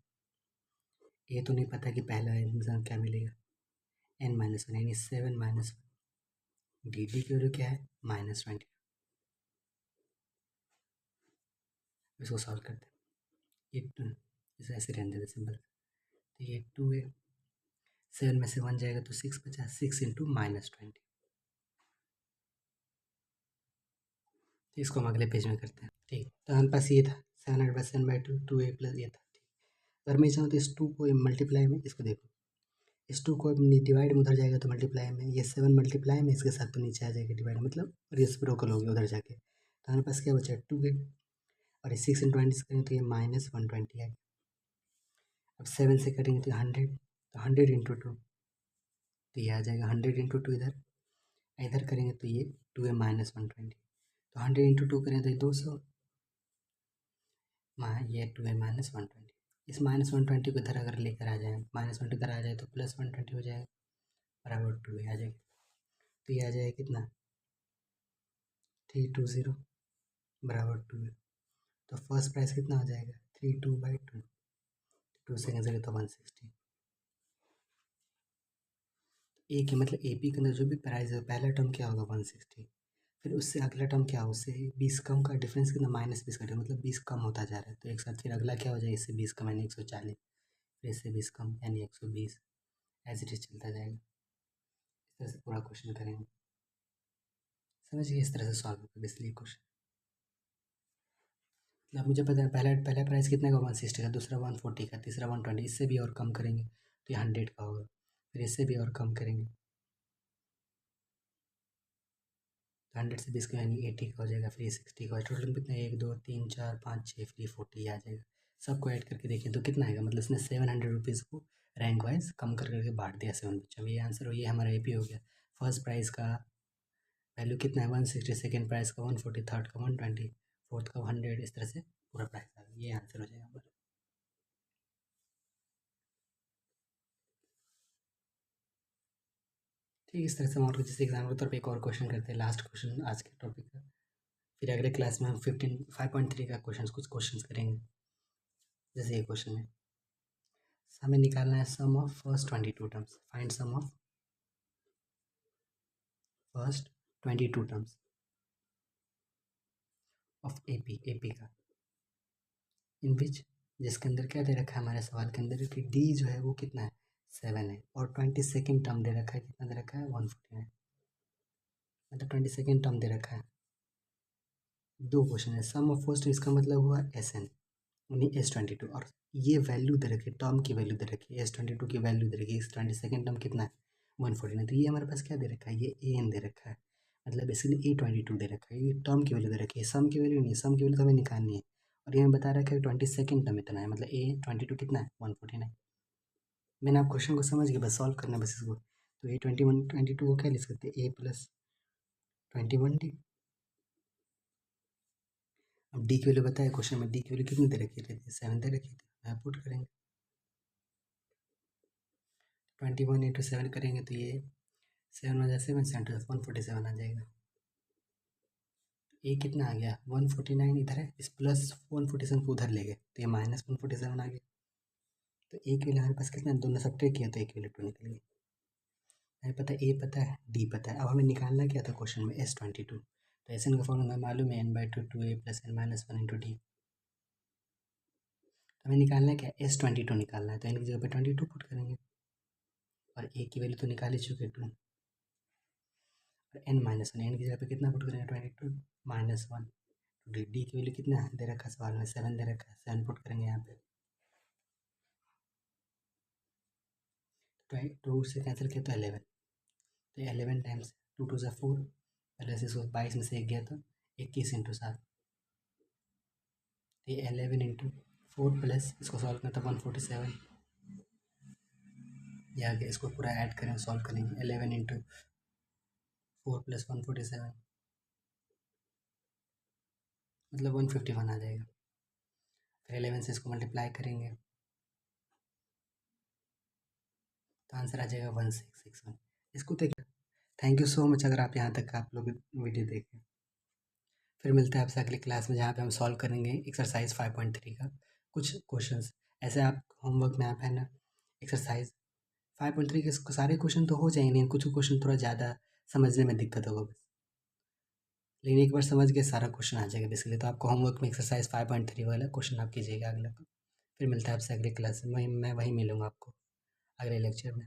A: ये तो नहीं पता कि पहला एग्जाम क्या मिलेगा, n-1 यानी 7 माइनस डी डी की वैल्यू क्या है -20। इसको सॉल्व करते हैं, ये इसे ऐसे रहने देते सिंपल। तो ये 2 है, 7 में से 1 जाएगा तो 6 बचा, 6 इंटू -20। तो इसको हम अगले पेज में करते हैं। ठीक, तो हमारे पास ये था 700/7/2 2a प्लस ये था। ठीक, अगर मैं चाहूँ तो इस 2 को मल्टीप्लाई में, इसको देखो इस 2 को डिवाइड में उधर जाएगा तो मल्टीप्लाई में, ये 7 मल्टीप्लाई में इसके साथ तो नीचे आ जाएगा डिवाइड, मतलब रेसिप्रोकल हो गया उधर जाके। तो हमारे पास क्या बचा 2 है, और ये 6 इंटू 20 करेंगे तो ये -120 आएगा। अब 7 से करेंगे तो 100, तो 100 इंटू 2 तो ये आ जाएगा 100 इंटू 2 इधर, इधर करेंगे तो ये 2 है -120, तो 100 इंटू 2 करें तो ये 200, ये 2 है -120। इस -120 को इधर अगर लेकर आ जाए, -120 इधर आ जाए तो +120 हो जाएगा, बराबर 2 आ जाएगा। तो ये आ जाएगा कितना 320 बराबर 2 है। तो फर्स्ट प्राइस कितना हो जाएगा 32/2, 2 से कैंसिल तो 160। ए के मतलब ए पी के अंदर जो भी प्राइस है पहला टर्म क्या होगा 160, फिर उससे अगला टर्म क्या हो, उससे 20 कम का डिफरेंस कितना -20 का, मतलब 20 कम होता जा रहा है। तो एक साथ फिर अगला क्या हो जाएगा, इससे 20 कम यानी 140, फिर इससे 20 कम यानी 120, ऐसे ही चलता जाएगा। इस तरह से पूरा क्वेश्चन करेंगे, समझिए इस तरह से सॉल्व होगा इसलिए क्वेश्चन। अब मुझे पता है पहला पहला प्राइस कितने का 160 का, दूसरा 140 का, तीसरा 120, इससे भी और कम करेंगे तो ये 100 का होगा, फिर इससे भी और कम करेंगे तो 100 से 20 का यानी 80 का हो जाएगा, फिर 60 का, टोटल कितना 1 2 3 4 5 6 फिर 40 आ जाएगा। सबको ऐड करके देखें तो कितना आएगा, मतलब इसने 700 रुपीज़ को रैंक वाइज कम कर करके बांट दिया 7 बच्चों में। ये आंसर हो, ये हमारा ए पी हो गया। फर्स्ट प्राइस का वैल्यू कितना है 160, सेकेंड प्राइस का 140, थर्ड का 120, फोर्थ का 100, इस तरह से पूरा प्राइस आ गया। ये आंसर हो जाएगा हमारा। ठीक, इस तरह से हम और जैसे एग्जाम के तौर पे एक और क्वेश्चन करते हैं, लास्ट क्वेश्चन आज के टॉपिक का। फिर अगले क्लास में हम 5.3 का क्वेश्चन कुछ क्वेश्चन करेंगे। जैसे ये क्वेश्चन है, हमें निकालना है sum of first 22 terms, find sum of first 22 terms of AP का, इन विच, जिसके अंदर क्या दे रखा है हमारे सवाल के अंदर कि डी जो है वो कितना है 7 है, और 22nd टर्म दे रखा है, कितना दे रखा है 149, मतलब 22nd टर्म दे रखा है। दो क्वेश्चन है, सम ऑफ फर्स्ट इसका मतलब हुआ एस एन यानी S22, और ये वैल्यू दे रखी है, टर्म की वैल्यू दे रखी है S22 की वैल्यू दे रखी है, इस 22nd टर्म कितना है 149। तो ये हमारे पास क्या दे रखा है, ये ए एन दे रखा है, मतलब बेसिकली A22 दे रखा है। ये टर्म की वैल्यू दे रखी है, सम की वैल्यू नहीं है, सम की वैल्यू तो हमें निकालनी है। और ये हमें बता रखा है 22 टर्म इतना है, मतलब A22 कितना है 149। मैंने आप क्वेश्चन को समझ गया, बस सॉल्व करना है बस इसको। तो A22 को क्या लिख सकते हैं, A+21D। अब डी की वैल्यू बताया क्वेश्चन में, डी की वैल्यू कितनी दे रखी थी, 7 दे रखी थी। यहाँ पुट करेंगे 21 × 7 करेंगे तो ये 7 × 7 147 आ जाएगा। ये कितना आ गया 149 इधर है, इस प्लस 147 को उधर ले गए तो ये -147 आ गया। तो ए की वैल्यू हमारे पास कितना है, दोनों सब्ट्रैक्ट किया तो ए की वैल्यू 2 निकल गई। हमें पता है ए पता है डी पता है, अब हमें निकालना क्या था क्वेश्चन में S22। तो एस एन का फॉर्मूला मालूम है n/2 2a + n - 1 × d। हमें निकालना है क्या, S22 निकालना है, तो एन की जगह पे 22 पुट करेंगे और ए की वैल्यू तो निकाल ही चुके 2 और n - 1 एन की जगह पे कितना पुट करेंगे 22 -1। डी की वैल्यू कितना दे रखा है सवाल में, 7 दे रखा है, 7 पुट करेंगे यहाँ पे। 2 से कैंसिल किया तो 11, तो 11 टाइम्स 2 2 = 4 प्लस इसको 22 में से 1 गया तो 21 × 7, तो ये 11 × 4 प्लस इसको सॉल्व करना था 147। ये आगे इसको पूरा ऐड करें सॉल्व करेंगे 11 × 4 + 147 मतलब 151 आ जाएगा। फिर 11 से इसको मल्टीप्लाई करेंगे तो आंसर आ जाएगा 1661। इसको देखिए, थैंक यू सो मच अगर आप यहाँ तक आप लोग वीडियो देखें। फिर मिलते हैं आपसे अगली क्लास में, जहाँ पे हम सॉल्व करेंगे एक्सरसाइज 5.3 का कुछ क्वेश्चंस। ऐसे आप होमवर्क में आप है ना एक्सरसाइज 5.3 के सारे क्वेश्चन तो हो जाएंगे, लेकिन कुछ क्वेश्चन थोड़ा ज़्यादा समझने में दिक्कत होगा बस, लेकिन एक बार समझ के सारा क्वेश्चन आ जाएगा बेसिकली। तो आपको होमवर्क में एक्सरसाइज 5.3 वाला क्वेश्चन आप कीजिएगा अगला। फिर मिलता है आपसे अगली क्लास में, मैं वहीं मिलूँगा आपको अगले लेक्चर में।